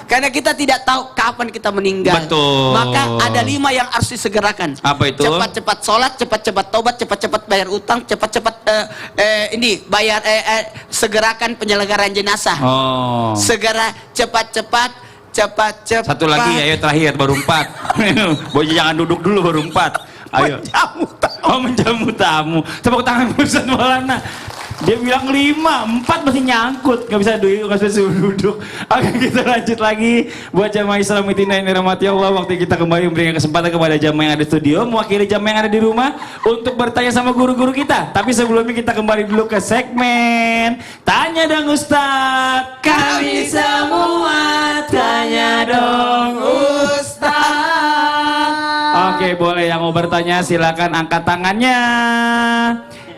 Karena kita tidak tahu kapan kita meninggal. Betul. Maka ada 5 yang harus disegerakan. Apa itu? Cepat-cepat sholat, cepat-cepat tobat, cepat-cepat bayar utang, cepat-cepat bayar segerakan penyelenggaraan jenazah. Oh. Segera cepat-cepat. Satu lagi, ayo terakhir baru 4. Boy jangan duduk dulu baru 4. Ayo. Menjamu tamu. Tepuk tangan Ustaz Maulana. Dia bilang 5, 4 masih nyangkut, nggak bisa duduk. Oke, kita lanjut lagi buat jamaah Islam yang dirahmati Allah. Waktu kita kembali memberikan kesempatan kepada jamaah yang ada di studio, mewakili jamaah yang ada di rumah untuk bertanya sama guru-guru kita. Tapi sebelumnya kita kembali dulu ke segmen Tanya Dong Ustadz. Kami semua tanya dong Ustadz. Oke, boleh yang mau bertanya silakan angkat tangannya.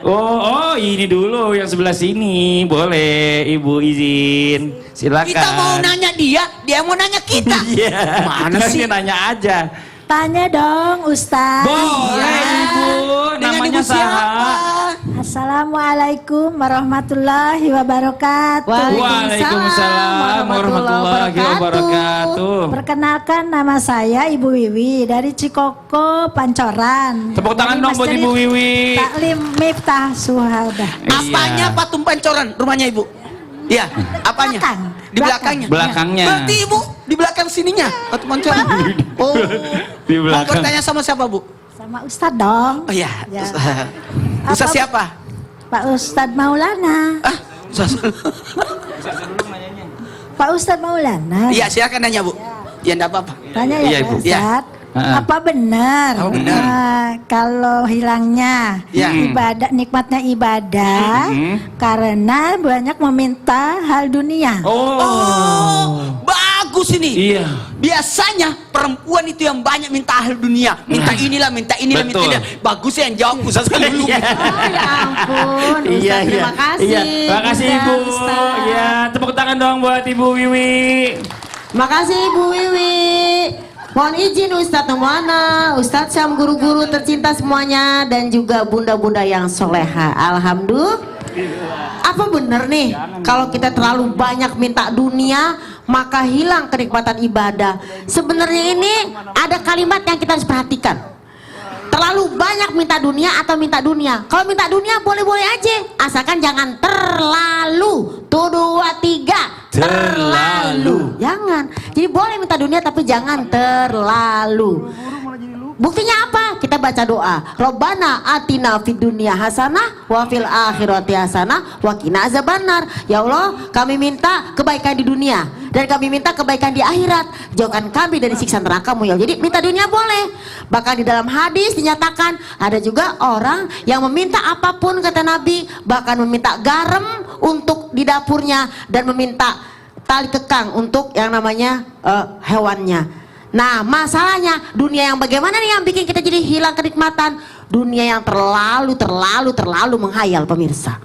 Oh, ini dulu yang sebelah sini. Boleh, Ibu izin. Silakan. Kita mau nanya dia mau nanya kita. Iya. Mana sih? Nanya aja. Tanya dong Ustaz. Boleh Ibu. Namanya siapa? Assalamualaikum warahmatullahi wabarakatuh. Waalaikumsalam warahmatullahi wabarakatuh. Perkenalkan, nama saya Ibu Wiwi dari Cikoko, Pancoran. Tepuk tangan dong buat Ibu Wiwi. Taklim Miftah Suhadah. Apanya patung Pancoran rumahnya Ibu? Iya, apanya? Di belakangnya. Belakangnya. Berarti Ibu di belakang sininya patung Pancoran. Oh. Di belakang. Mau bertanya sama siapa, Bu? Sama Ustadz dong. Oh iya. Ustadz siapa? Pak Ustadz Maulana. Pak Ustadz Maulana. Iya, silakan nanya, Bu. Ya enggak apa-apa. Tanya ya, Pak Ustadz. Apa benar? Kalau hilangnya ibadah, nikmatnya ibadah karena banyak meminta hal dunia. Oh, bagus ini. Iya. Biasanya perempuan itu yang banyak minta hal dunia, minta inilah, minta inilah. Bagus yang jawab Ustaz kan dulu. Oh ya ampun, Ustaz, terima kasih. Terima kasih Ibu. Ya, tepuk tangan dong buat Ibu Wiwi. Makasih Ibu Wiwi. Mohon izin Ustadz Nuwana, Ustadz Syam, guru-guru tercinta semuanya, dan juga bunda-bunda yang soleha. Alhamdulillah. Apa benar nih kalau kita terlalu banyak minta dunia maka hilang kenikmatan ibadah? Sebenarnya ini ada kalimat yang kita harus perhatikan. Terlalu banyak minta dunia atau minta dunia? Kalau minta dunia boleh-boleh aja, asalkan jangan terlalu. Tuh 2, 3 terlalu. Jangan. Jadi boleh minta dunia tapi jangan terlalu. Buktinya apa? Kita baca doa. Robbana atina fid dunya hasanah wa fil akhirati hasanah wa qina azabannar. Ya Allah, kami minta kebaikan di dunia dan kami minta kebaikan di akhirat. Jauhkan kami dari siksa neraka-Mu ya. Jadi minta dunia boleh. Bahkan di dalam hadis dinyatakan ada juga orang yang meminta apapun kata Nabi, bahkan meminta garam untuk di dapurnya dan meminta tali kekang untuk yang namanya hewannya. Nah, masalahnya dunia yang bagaimana nih yang bikin kita jadi hilang kenikmatan? Dunia yang terlalu menghayal, pemirsa.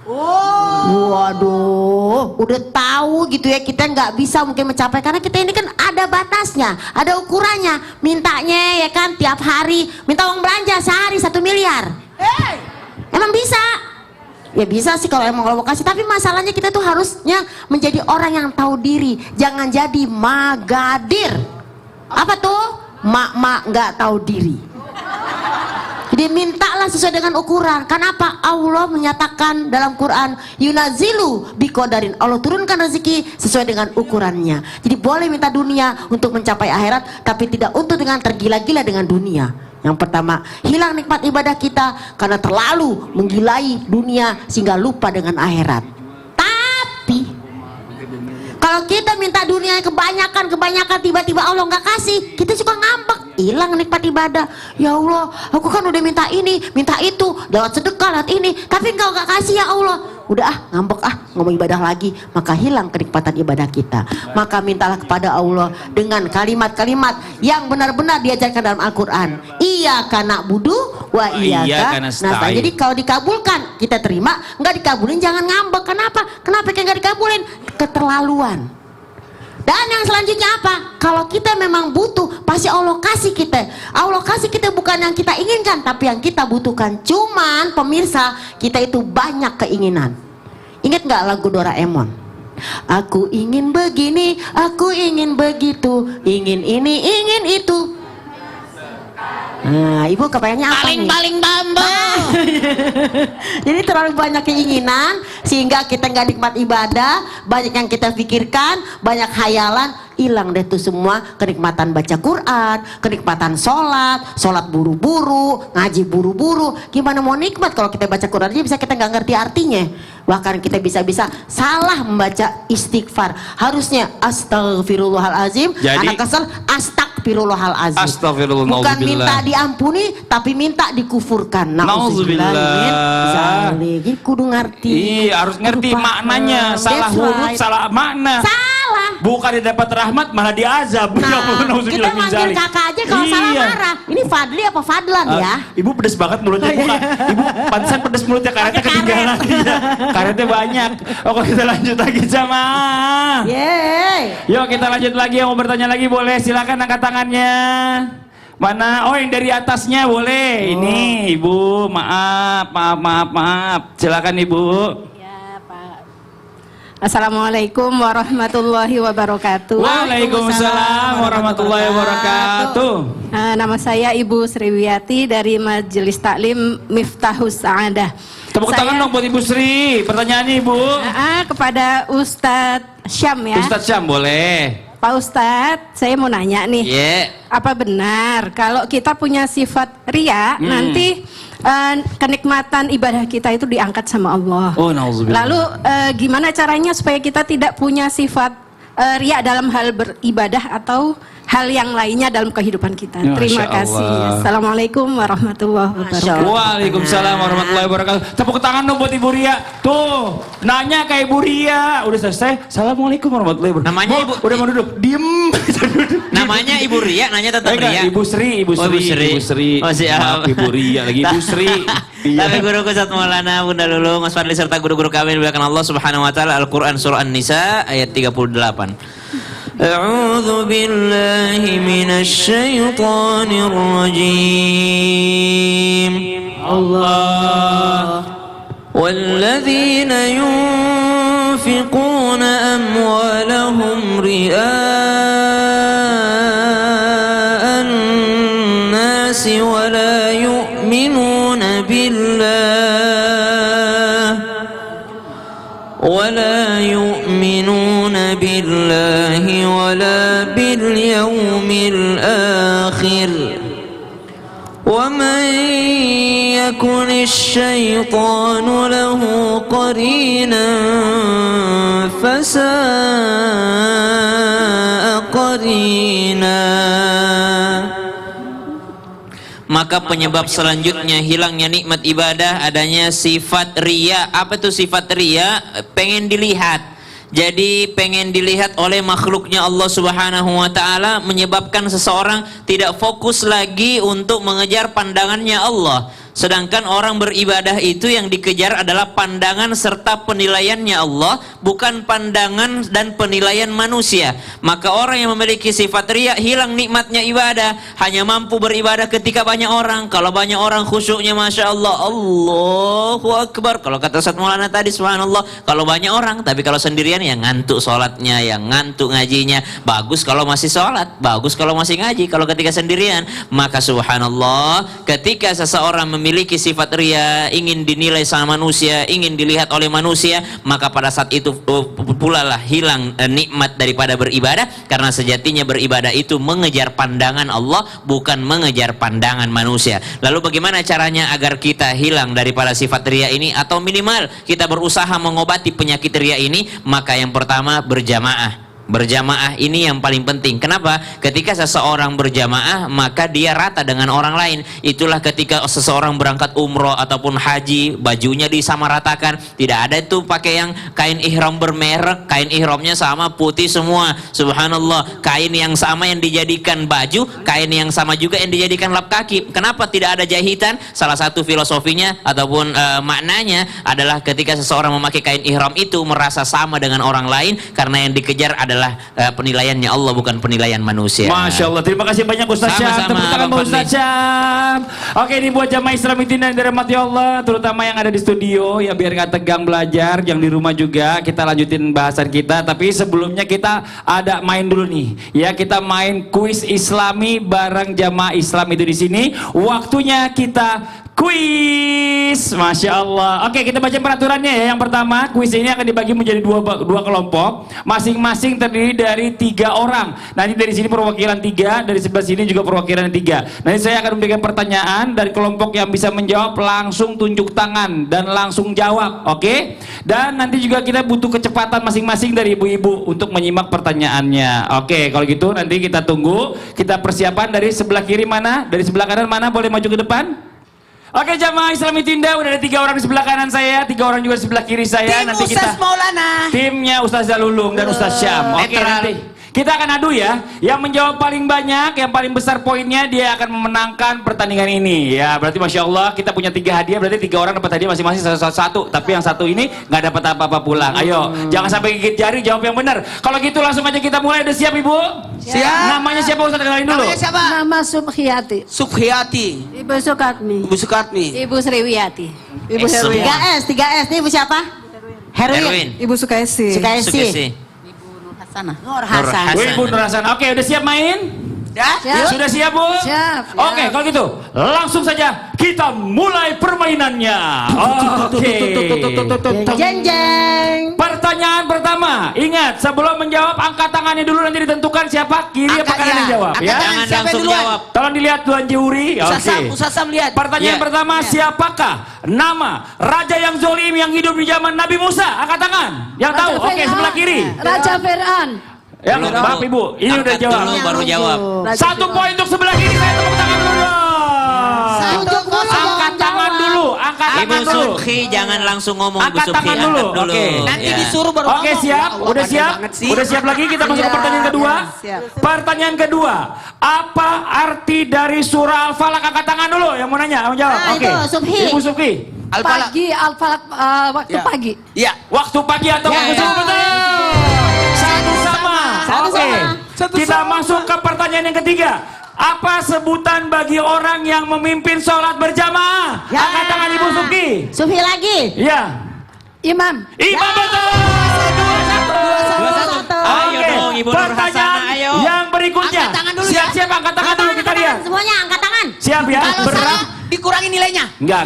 Waduh, udah tahu gitu ya, kita nggak bisa mungkin mencapai karena kita ini kan ada batasnya, ada ukurannya. Mintanya ya kan tiap hari, minta uang belanja sehari 1 miliar. Emang bisa? Ya bisa sih kalau emang mau kasih, tapi masalahnya kita tuh harusnya menjadi orang yang tahu diri, jangan jadi magadir. Apa tuh? Mak-mak nggak tahu diri. Jadi mintalah sesuai dengan ukuran. Kenapa? Allah menyatakan dalam Quran, yunazilu biqadarin. Allah turunkan rezeki sesuai dengan ukurannya. Jadi boleh minta dunia untuk mencapai akhirat, tapi tidak untuk dengan tergila-gila dengan dunia. Yang pertama, hilang nikmat ibadah kita karena terlalu menggilai dunia sehingga lupa dengan akhirat. Tapi kalau kita minta dunia kebanyakan tiba-tiba Allah nggak kasih, kita suka ngambek, hilang nikmat ibadah. Ya Allah, aku kan udah minta ini, minta itu, lewat sedekah, lewat ini, tapi Engkau nggak kasih ya Allah. Udah ngambek ngomong ibadah lagi, maka hilang kenikmatan ibadah kita. Maka mintalah kepada Allah dengan kalimat-kalimat yang benar-benar diajarkan dalam Al-Quran. Iyyaka na'budu wa iyyaka nasta'in. Jadi kalau dikabulkan kita terima, nggak dikabulin jangan ngambek. Kenapa? Kenapa nggak dikabulin? Keterlaluan. Dan yang selanjutnya apa? Kalau kita memang butuh, pasti Allah kasih kita. Allah kasih kita bukan yang kita inginkan, tapi yang kita butuhkan. Cuman pemirsa, kita itu banyak keinginan. Ingat nggak lagu Doraemon? Aku ingin begini, aku ingin begitu, ingin ini, ingin itu. Nah, ibu kepengennya apa nih? Paling bambang. Jadi terlalu banyak keinginan sehingga kita nggak nikmat ibadah, banyak yang kita pikirkan, banyak hayalan, hilang deh tuh semua kenikmatan baca Quran, kenikmatan sholat buru-buru, ngaji buru-buru. Gimana mau nikmat kalau kita baca Quran aja bisa kita nggak ngerti artinya. Bahkan kita bisa salah membaca istighfar. Harusnya astagfirullahalazim, anak kesel astagfirullahalazim. Bukan minta diampuni tapi minta dikufurkan. Nauzubillah. Jadi kudu ngerti. Iya, harus ngerti maknanya. Salah huruf, salah makna. Salah. Bukan didapat rahmat malah diazab. Nah, kita manggil kakak aja kalau salah marah. Ini Fadli apa Fadlan ya? Ibu pedes banget mulutnya. Ibu pantesan pedes mulutnya, karetnya ketinggalan. Karetnya banyak. Oke, kita lanjut lagi jamaah. Yeay. Yuk kita lanjut lagi, yang mau bertanya lagi boleh, silakan angkat tangannya. Mana? Oh, yang dari atasnya boleh. Ini Ibu, maaf. Silakan Ibu. Assalamualaikum warahmatullahi wabarakatuh. Waalaikumsalam warahmatullahi wabarakatuh. Nama saya Ibu Sriwiyati dari Majelis Taklim Miftahus Sa'adah. Tepuk tangan dong buat Ibu Sri. Pertanyaannya Ibu. Kepada Ustadz Syam ya. Ustadz Syam boleh. Pak Ustadz, saya mau nanya nih. Apa benar kalau kita punya sifat ria, nanti kenikmatan ibadah kita itu diangkat sama Allah? Oh, nauzubillah. Lalu gimana caranya supaya kita tidak punya sifat ria dalam hal beribadah atau hal yang lainnya dalam kehidupan kita? Terima kasih. Assalamualaikum warahmatullahi wabarakatuh. Waalaikumsalam warahmatullahi wabarakatuh. Tepuk tangan dong buat Ibu Ria. Tuh, nanya ke Ibu Ria. Udah selesai. Assalamualaikum warahmatullahi wabarakatuh. Namanya Ibu. Udah mau duduk. Diem. Namanya Ibu Ria, nanya tentang Ria. Ibu Sri. Oh, Ibu Sri. Oh, siap. Ibu Ria lagi Ibu Sri. Tapi guruku Ustaz Maulana, Bunda Lulu, Mas Fadli serta guru-guru kami dimuliakan Allah Subhanahu wa taala. Al-Qur'an surah An-Nisa ayat 38. A'udzu billahi minasy syaithanir rajim. Allah. Walladzina yunfiquna amwalahum ria'an nasi wa la yu'minuna billahi wala bil yaumil akhir يكن الشيطان له قرينا فساء قرينا. Maka penyebab selanjutnya hilangnya nikmat ibadah adanya sifat riya. Apa itu sifat riya? Pengen dilihat. Jadi pengen dilihat oleh makhluknya Allah Subhanahu wa taala menyebabkan seseorang tidak fokus lagi untuk mengejar pandangannya Allah. Sedangkan orang beribadah itu yang dikejar adalah pandangan serta penilaiannya Allah, bukan pandangan dan penilaian manusia. Maka orang yang memiliki sifat riya hilang nikmatnya ibadah, hanya mampu beribadah ketika banyak orang. Kalau banyak orang khusyuknya Masya Allah, Allahu Akbar. Kalau kata Ustaz Maulana tadi subhanallah. Kalau banyak orang, tapi kalau sendirian ya ngantuk sholatnya, yang ngantuk ngajinya. Bagus kalau masih sholat, bagus kalau masih ngaji. Kalau ketika sendirian, maka subhanallah, ketika seseorang memiliki sifat riya, ingin dinilai sama manusia, ingin dilihat oleh manusia, maka pada saat itu pula lah hilang nikmat daripada beribadah, karena sejatinya beribadah itu mengejar pandangan Allah, bukan mengejar pandangan manusia. Lalu bagaimana caranya agar kita hilang daripada sifat riya ini, atau minimal kita berusaha mengobati penyakit riya ini? Maka yang pertama, berjamaah. Berjamaah ini yang paling penting. Kenapa? Ketika seseorang berjamaah, maka dia rata dengan orang lain. Itulah ketika seseorang berangkat umroh ataupun haji, bajunya disamaratakan. Tidak ada itu pakai yang kain ihram bermerek, kain ihramnya sama putih semua. Subhanallah, kain yang sama yang dijadikan baju, kain yang sama juga yang dijadikan lap kaki. Kenapa tidak ada jahitan? Salah satu filosofinya ataupun maknanya adalah ketika seseorang memakai kain ihram itu merasa sama dengan orang lain, karena yang dikejar adalah penilaiannya Allah, bukan penilaian manusia. Masya Allah, terima kasih banyak Ustaz Syam. Tepuk tangan buat Ustaz Syam. Oke, ini buat jamaah Islam Intina yang dirahmati Allah, terutama yang ada di studio, ya biar nggak tegang belajar, yang di rumah juga kita lanjutin bahasan kita. Tapi sebelumnya kita ada main dulu nih, ya kita main kuis Islami bareng jamaah Islam itu di sini. Waktunya kita kuis, Masya Allah. Oke, kita baca peraturannya ya. Yang pertama, kuis ini akan dibagi menjadi dua kelompok, masing-masing terdiri dari 3 orang. Nanti dari sini perwakilan 3, dari sebelah sini juga perwakilan 3. Nanti saya akan memberikan pertanyaan, dari kelompok yang bisa menjawab langsung tunjuk tangan dan langsung jawab, oke? Dan nanti juga kita butuh kecepatan masing-masing dari ibu-ibu untuk menyimak pertanyaannya. Oke, kalau gitu nanti kita tunggu. Kita persiapan dari sebelah kiri mana, dari sebelah kanan mana, boleh maju ke depan? Oke, jamaah Islam Intinda, udah ada 3 orang di sebelah kanan saya, 3 orang juga di sebelah kiri saya. Tim nanti Ustaz Maulana. Timnya Ustaz Zalulung dan Ustaz Syam. Oke, nanti kita akan adu ya. Yang menjawab paling banyak, yang paling besar poinnya, dia akan memenangkan pertandingan ini. Ya, berarti Masya Allah kita punya 3 hadiah, berarti 3 orang dapat hadiah masing-masing satu. Tapi yang satu ini nggak dapat apa-apa pulang. Ayo, jangan sampai gigit jari, jawab yang benar. Kalau gitu langsung aja kita mulai. Udah siap Ibu? Siap. Namanya siapa Ustaz, kenalin dulu. Namanya siapa? Nama Subhiyati. Subhiyati. Ibu Sukatmi. Ibu Sukatmi. Ibu Sriwiyati. Ibu Herwin. 3S nih, Ibu siapa? Herwin. Ibu Sukaisi. Sukaisi. Nur Hasanah. Ibu Nur Hasanah. Oke, udah siap main? Ya? Sudah siap Bu? Siap. Oke, kalau gitu langsung saja kita mulai permainannya. Oke. Jeng jeng. Pertanyaan pertama, ingat sebelum menjawab angkat tangannya dulu, nanti ditentukan siapa kiri apa kanan yang jawab ya. Jangan langsung jawab. Tolong dilihat Tuan Juri. Ustaz Sam lihat. Pertanyaan pertama, siapakah nama raja yang zolim yang hidup di zaman Nabi Musa? Angkat tangan. Yang tahu? Oke, sebelah kiri. Raja Fir'aun. Ya, maaf Ibu, ini udah jawab. Dulu baru jawab. 1 poin untuk sebelah kiri, saya tepuk tangan dulu. Angkat tangan dulu, angkat Ibu tangan dulu. Subhi jangan langsung ngomong. Angkat Ibu Subhi, tangan dulu. angkat dulu. Oke. Nanti Ya. disuruh baru Oke, ngomong. siap? Allah, Udah pandai siap? banget sih. Udah siap lagi? Kita masuk ke pertanyaan kedua. Pertanyaan kedua, apa arti dari surah Al-Falaq? Angkat tangan dulu yang mau nanya, mau jawab. Nah, Oke. itu, Subhi. Ibu Subhi. Al-Falaq. Al-Falaq waktu Ya. pagi. Iya. Waktu pagi atau waktu subuh? Betul. Satu sama. Oke. Kita masuk ke pertanyaan yang ketiga. Apa sebutan bagi orang yang memimpin sholat berjamaah? Ya. Angkat tangan Ibu Subhi. Subhi lagi. Iya. Imam. Imam betul. 2-1. Ayo Oke. dong, Ibu Nur Pertanyaan Hasanah, ayo. yang berikutnya. Angkat tangan dulu ya. Siap-siap angkat tangan dulu, kita lihat. Semuanya angkat tangan. Siap ya. Kalau salah dikurangi nilainya. Enggak.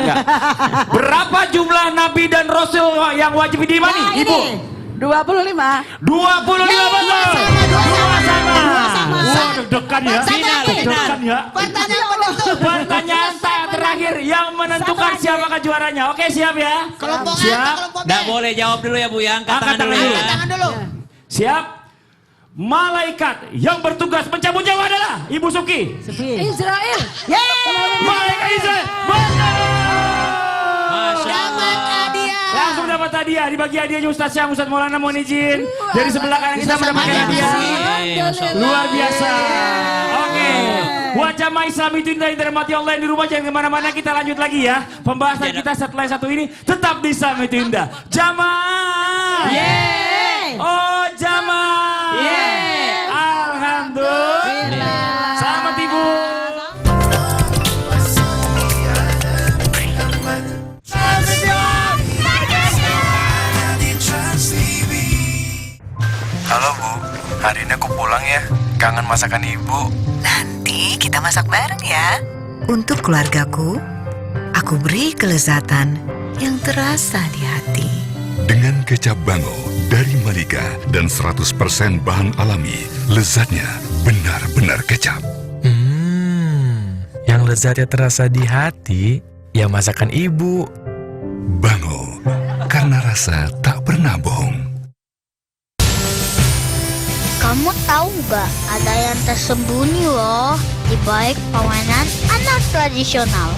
Berapa jumlah nabi dan rasul yang wajib diimani? Ya, Ibu. ini. 25. 25 betul. Dua sama. Wah, deg-degan ya. Final. Deg-degan ya. Pertanyaan penentu. Pertanyaan terakhir yang menentukan siapakah juaranya. Oke, siap ya? Kelompok A, Siap. kelompok B. Nggak boleh jawab dulu ya Bu ya. Angkat tangan dulu ya. Tangan dulu. Siap. Malaikat yang bertugas mencabut nyawa adalah Ibu Suki. Israel. Malaikat Israel. Benar. Dapat hadiah. Langsung dapat hadiah. Dibagi hadiahnya Ustaz Syam, Ustaz Maulana, mohon izin. Dari sebelah kanan kita mendapatkan hadiah. Luar biasa. Oke. Buat jamaah Islam itu indah yang dirahmati Allah yang di rumah, jangan kemana-mana, kita lanjut lagi ya. Pembahasan kita setelah yang satu ini tetap di Islam itu indah. Jamaah. Oh jamaah. Alhamdulillah. Selamat Ibu. Halo Bu, hari ini aku pulang ya. Kangen masakan Ibu. Nanti kita masak bareng ya. Untuk keluargaku, aku beri kelezatan yang terasa di hati. Dengan kecap Bango dari Malika dan 100% bahan alami, lezatnya benar-benar kecap. Yang lezatnya terasa di hati, ya masakan Ibu. Bango, karena rasa tak pernah bohong. Kamu tahu nggak ada yang tersembunyi loh di balik permainan anak tradisional.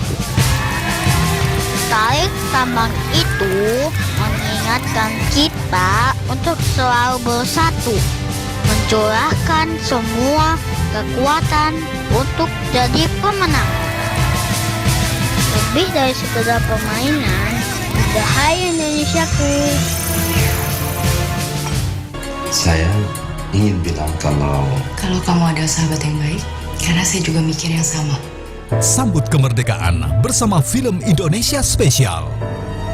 Tarik tambang itu mengingatkan kita untuk selalu bersatu, mencurahkan semua kekuatan untuk jadi pemenang. Lebih dari sekedar permainan, Dirgahayu Indonesiaku. Saya ingin bilang kalau kamu ada sahabat yang baik, karena saya juga mikir yang sama. Sambut kemerdekaan bersama film Indonesia spesial.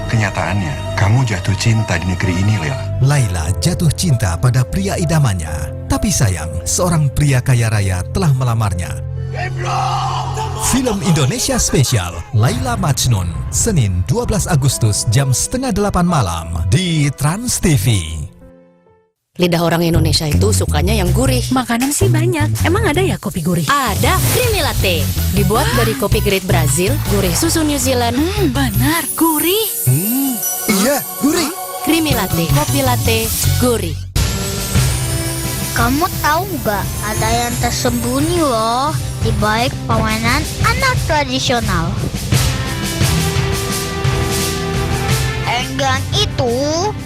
Kenyataannya, kamu jatuh cinta di negeri ini, Lela. Laila jatuh cinta pada pria idamannya. Tapi sayang, seorang pria kaya raya telah melamarnya. Film Indonesia spesial Laila Majnun, Senin 12 Agustus jam 7:30 malam di Trans TV. Lidah orang Indonesia itu sukanya yang gurih. Makanan sih banyak. Emang ada ya kopi gurih? Ada, Creamy Latte. Dibuat dari kopi grade Brazil, gurih susu New Zealand. Benar, gurih. Iya, gurih. Creamy Latte, kopi latte, gurih. Kamu tahu nggak ada yang tersembunyi loh di balik permainan anak tradisional. Enggan itu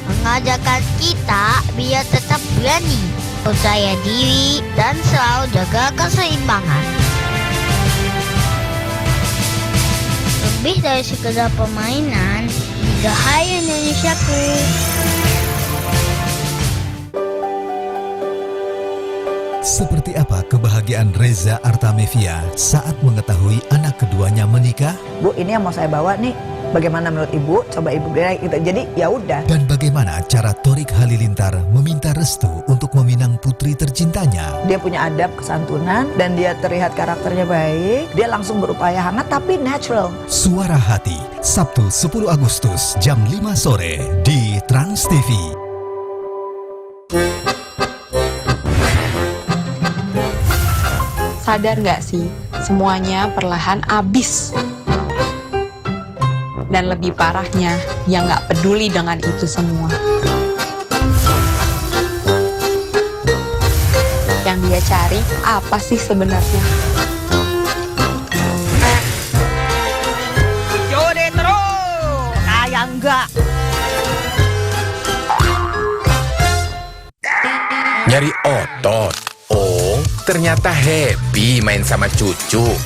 mengajarkan kita biar tetap berani, percaya diri, dan selalu jaga keseimbangan. Lebih dari sekedar permainan, Dirgahayu Indonesiaku. Seperti apa kebahagiaan Reza Artamevia saat mengetahui anak keduanya menikah? Bu, ini yang mau saya bawa nih. Bagaimana menurut Ibu? Coba Ibu bilang gitu. Jadi ya udah. Dan bagaimana cara Torik Halilintar meminta restu untuk meminang putri tercintanya? Dia punya adab, kesantunan, dan dia terlihat karakternya baik. Dia langsung berupaya hangat tapi natural. Suara Hati, Sabtu 10 Agustus jam 5 sore di Trans TV. Sadar nggak sih, semuanya perlahan habis. Dan lebih parahnya, yang nggak peduli dengan itu semua. Yang dia cari apa sih sebenarnya? Jode terus, kayak enggak. Nyari otot. Oh, ternyata happy main sama cucu.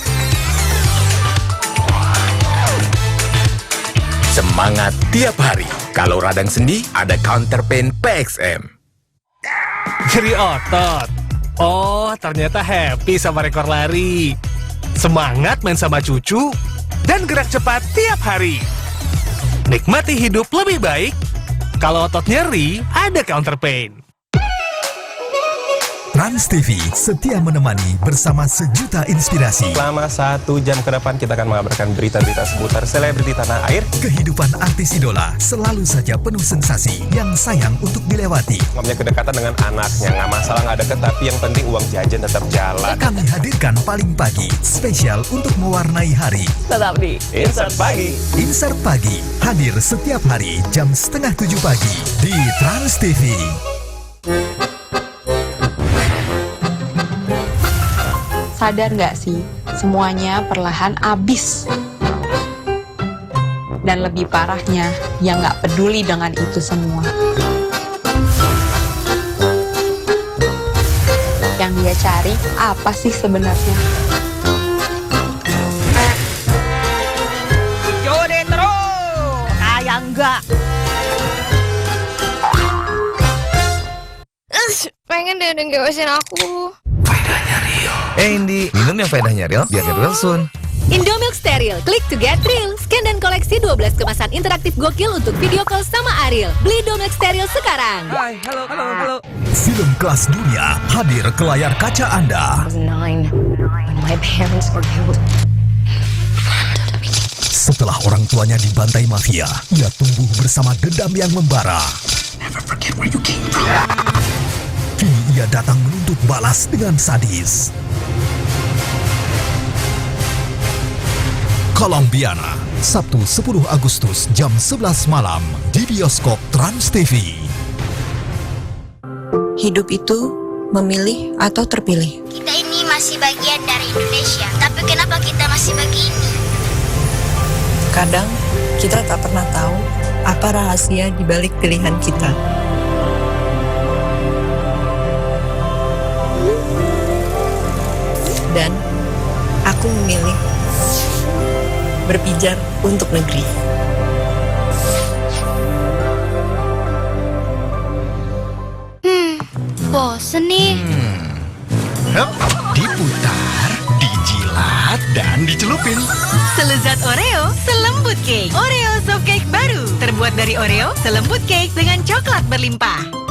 Semangat tiap hari. Kalau radang sendi, ada Counterpain PXM. Nyeri otot. Oh, ternyata happy sama rekor lari. Semangat main sama cucu dan gerak cepat tiap hari. Nikmati hidup lebih baik. Kalau otot nyeri, ada Counterpain. Trans TV setia menemani bersama sejuta inspirasi. Selama 1 jam ke depan kita akan mengabarkan berita-berita seputar selebriti tanah air. Kehidupan artis idola selalu saja penuh sensasi yang sayang untuk dilewati. Nggak punya kedekatan dengan anaknya, nggak masalah nggak deket, tapi yang penting uang jajan tetap jalan. Kami hadirkan paling pagi, spesial untuk mewarnai hari. Tetap di Insert Pagi. Insert Pagi hadir setiap hari jam 6:30 pagi di Trans TV. Sadar nggak sih, semuanya perlahan habis. Dan lebih parahnya, yang nggak peduli dengan itu semua. Yang dia cari apa sih sebenarnya? Jodoh terus, kayak enggak. Pengen deh ngewesin aku. Indi, minum yang faedahnya real biar get well soon. Indomilk Steril, klik to get real. Scan dan koleksi 12 kemasan interaktif gokil untuk video call sama Ariel. Beli Indomilk Steril sekarang. Hai, halo. Film kelas dunia hadir ke layar kaca Anda. Setelah orang tuanya dibantai mafia, ia tumbuh bersama dendam yang membara. Kini ia datang menuntut balas dengan sadis. Colombiana, Sabtu 10 Agustus jam 11 malam di bioskop Trans TV. Hidup itu memilih atau terpilih. Kita ini masih bagian dari Indonesia, tapi kenapa kita masih begini? Kadang kita tak pernah tahu apa rahasia di balik pilihan kita. Dan aku memilih berpijar untuk negeri. Bosen nih. Diputar, dijilat, dan dicelupin. Selezat Oreo, selembut cake. Oreo soft cake baru, terbuat dari Oreo, selembut cake dengan coklat berlimpah.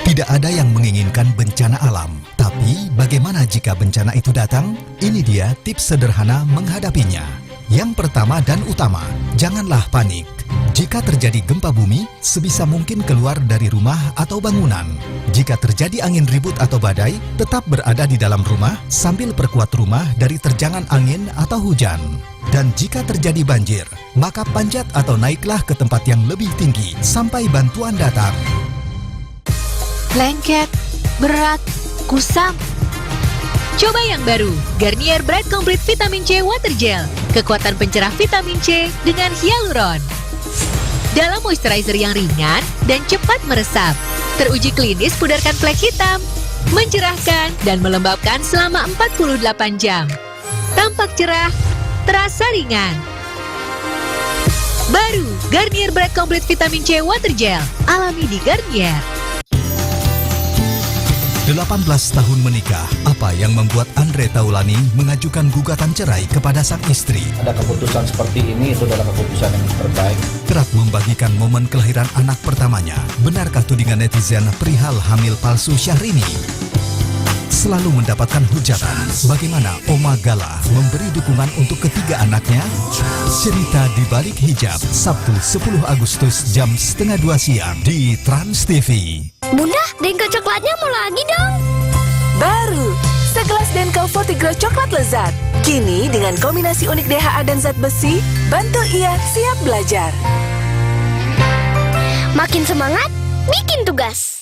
Tidak ada yang menginginkan bencana alam, tapi bagaimana jika bencana itu datang? Ini dia tips sederhana menghadapinya. Yang pertama dan utama, janganlah panik. Jika terjadi gempa bumi, sebisa mungkin keluar dari rumah atau bangunan. Jika terjadi angin ribut atau badai, tetap berada di dalam rumah sambil perkuat rumah dari terjangan angin atau hujan. Dan jika terjadi banjir, maka panjat atau naiklah ke tempat yang lebih tinggi sampai bantuan datang. Lengket, berat, kusam. Coba yang baru, Garnier Bright Complete Vitamin C Water Gel. Kekuatan pencerah vitamin C dengan hyaluron. Dalam moisturizer yang ringan dan cepat meresap. Teruji klinis pudarkan flek hitam. Mencerahkan dan melembabkan selama 48 jam. Tampak cerah, terasa ringan. Baru, Garnier Bright Complete Vitamin C Water Gel. Alami di Garnier. 18 tahun menikah, apa yang membuat Andre Taulani mengajukan gugatan cerai kepada sang istri? Ada keputusan seperti ini, itu adalah keputusan yang terbaik. Kerap membagikan momen kelahiran anak pertamanya. Benarkah tudingan netizen perihal hamil palsu Syahrini? Selalu mendapatkan hujatan, bagaimana Oma Gala memberi dukungan untuk ketiga anaknya? Cerita di balik hijab, Sabtu 10 Agustus jam 1:30 siang di Trans TV. Bunda, Denko coklatnya mau lagi dong. Baru, segelas Denko Fortigro coklat lezat. Kini dengan kombinasi unik DHA dan zat besi, bantu ia siap belajar. Makin semangat, bikin tugas.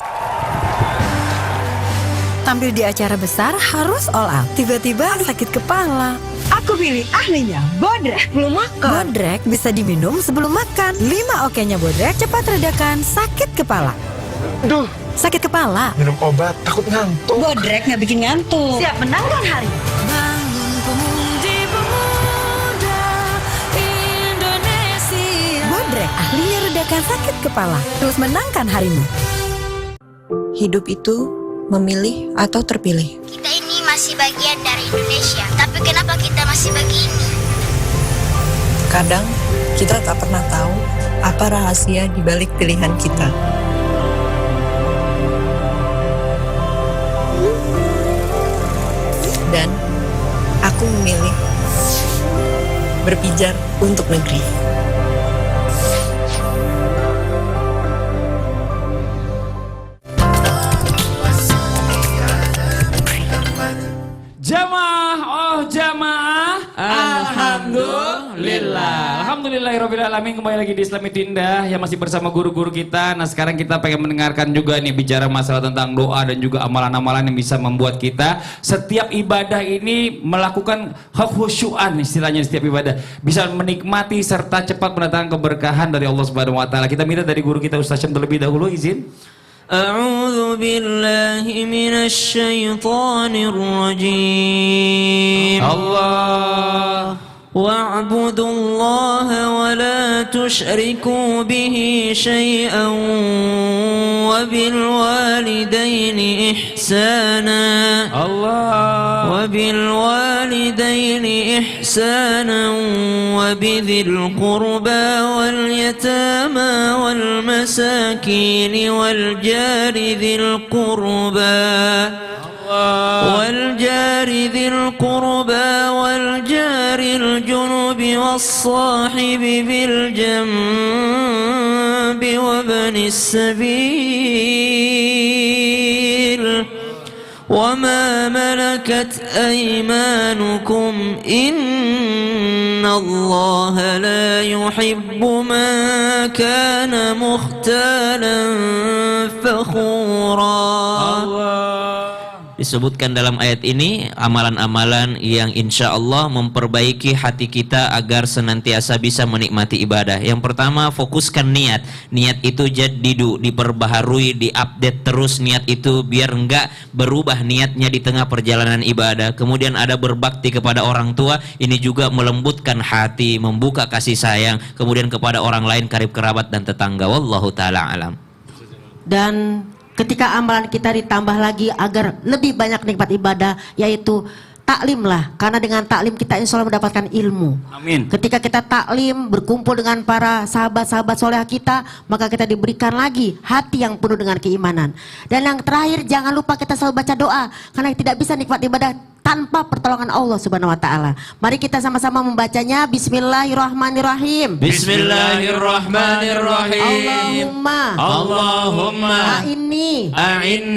Tampil di acara besar harus all out. Tiba-tiba sakit kepala. Aku pilih ahlinya, Bodrek. Belum makan. Bodrek bisa diminum sebelum makan. 5 okenya Bodrek cepat redakan sakit kepala. Duh, sakit kepala. minum obat, takut ngantuk. Bodrek nggak bikin ngantuk. Siap menangkan hari. Bangun pemuda Indonesia. Bodrek ahlinya redakan sakit kepala. Terus menangkan harimu. Hidup itu memilih atau terpilih. Kita ini masih bagian dari Indonesia, tapi kenapa kita masih begini? Kadang kita tak pernah tahu apa rahasia di balik pilihan kita. berpijar untuk negeri. Jamaah, alhamdulillah. Alhamdulillahirrabbilalamin. Kembali lagi di Islam Itu Indah yang masih bersama guru-guru kita. Nah sekarang kita pengen mendengarkan juga nih bicara masalah tentang doa dan juga amalan-amalan yang bisa membuat kita setiap ibadah ini melakukan khusyuan, istilahnya setiap ibadah bisa menikmati serta cepat mendatangkan keberkahan dari Allah Subhanahu wa taala. Kita minta dari guru kita Ustaz Syam terlebih dahulu izin. أعوذ بالله من الشيطان الرجيم الله واعبدوا الله ولا تشركوا به شيئا وبالوالدين إحسانا وبالوالدين إحسانا وبذي القربى واليتامى والمساكين والجار ذي القربى والجار الجنب والصاحب بالجنب وابن السبيل وما ملكت أيمانكم إن الله لا يحب من كان مختالا فخورا. Disebutkan dalam ayat ini amalan-amalan yang insya Allah memperbaiki hati kita agar senantiasa bisa menikmati ibadah. Yang pertama, fokuskan niat. Niat itu jadidu, diperbaharui, diupdate terus niat itu biar enggak berubah niatnya di tengah perjalanan ibadah. Kemudian ada berbakti kepada orang tua, ini juga melembutkan hati, membuka kasih sayang. Kemudian kepada orang lain, karib kerabat dan tetangga. Wallahu ta'ala alam. Dan ketika amalan kita ditambah lagi agar lebih banyak nikmat ibadah, yaitu taklimlah, karena dengan taklim kita insya Allah mendapatkan ilmu. Amin. Ketika kita taklim, berkumpul dengan para sahabat-sahabat soleh kita, maka kita diberikan lagi hati yang penuh dengan keimanan. Dan yang terakhir, jangan lupa kita selalu baca doa, karena tidak bisa nikmat ibadah tanpa pertolongan Allah Subhanahu wa taala. Mari kita sama-sama membacanya. Bismillahirrahmanirrahim. Bismillahirrahmanirrahim. Allahumma a'inni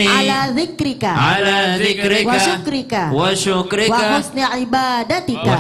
ala dzikrika wa syukrika wa husni ibadatika.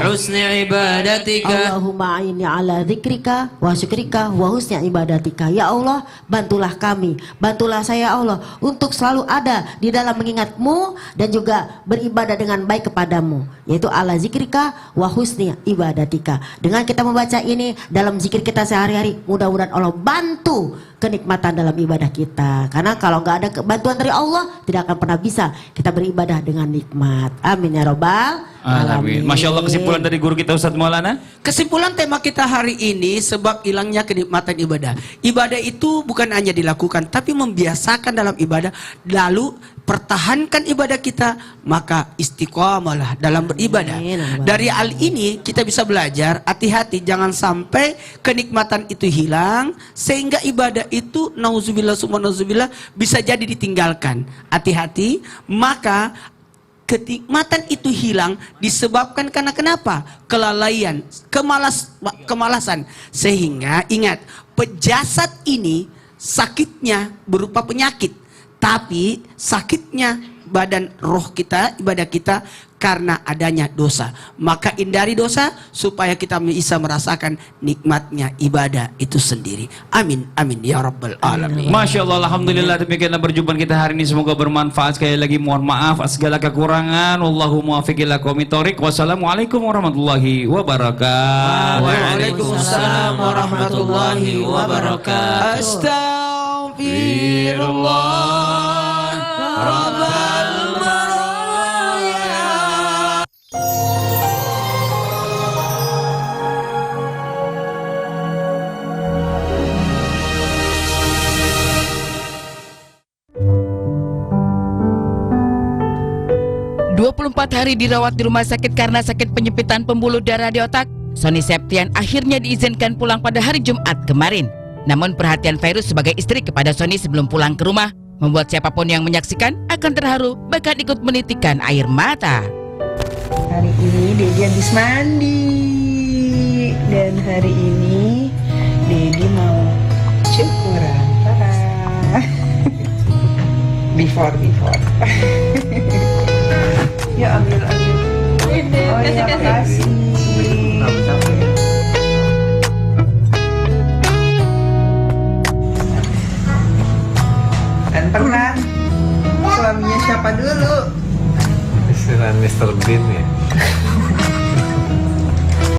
Allahumma a'inni ala dzikrika wa syukrika wa husni ibadatika. Ya Allah, bantulah kami, bantulah saya ya Allah untuk selalu ada di dalam mengingat-Mu dan juga beribadah dengan baik kepadamu, yaitu ala zikrika wa husni ibadatika. Dengan kita membaca ini dalam zikir kita sehari-hari, mudah-mudahan Allah bantu kenikmatan dalam ibadah kita. Karena kalau nggak ada bantuan dari Allah, tidak akan pernah bisa kita beribadah dengan nikmat. Amin ya robbal alamin. Masya Allah, kesimpulan dari guru kita Ustadz Maulana. Kesimpulan tema kita hari ini, sebab hilangnya kenikmatan ibadah. Ibadah itu bukan hanya dilakukan, tapi membiasakan dalam ibadah. Lalu pertahankan ibadah kita, maka istiqamalah dalam beribadah. Dari hal ini kita bisa belajar, hati-hati jangan sampai kenikmatan itu hilang sehingga ibadah itu nauzubillah summa nauzubillah bisa jadi ditinggalkan. Hati-hati, maka kenikmatan itu hilang disebabkan karena kenapa? Kelalaian, kemalasan. Sehingga ingat, jasad ini sakitnya berupa penyakit, tapi sakitnya badan roh kita, ibadah kita karena adanya dosa. Maka hindari dosa supaya kita bisa merasakan nikmatnya ibadah itu sendiri. Amin, amin ya rabbal alamin. Masya Allah, alhamdulillah. Demikianlah perjumpaan kita hari ini, semoga bermanfaat. Sekali lagi mohon maaf atas segala kekurangan. Wallahu muwaffiq ila aqwamit thoriq. Wassalamualaikum warahmatullahi wabarakatuh. Waalaikumsalam warahmatullahi wabarakatuh. Astagfirullah rabbal maraya. Hari dirawat di rumah sakit karena sakit penyempitan pembuluh darah di otak, Sony Septian akhirnya diizinkan pulang pada hari Jumat kemarin. Namun perhatian Virus sebagai istri kepada Sony sebelum pulang ke rumah membuat siapapun yang menyaksikan akan terharu, bahkan ikut menitikkan air mata. Hari ini Dedi habis mandi. Dan hari ini Dedi mau cukuran. Tada. Before. Ya ambil. Oh ya, kasih.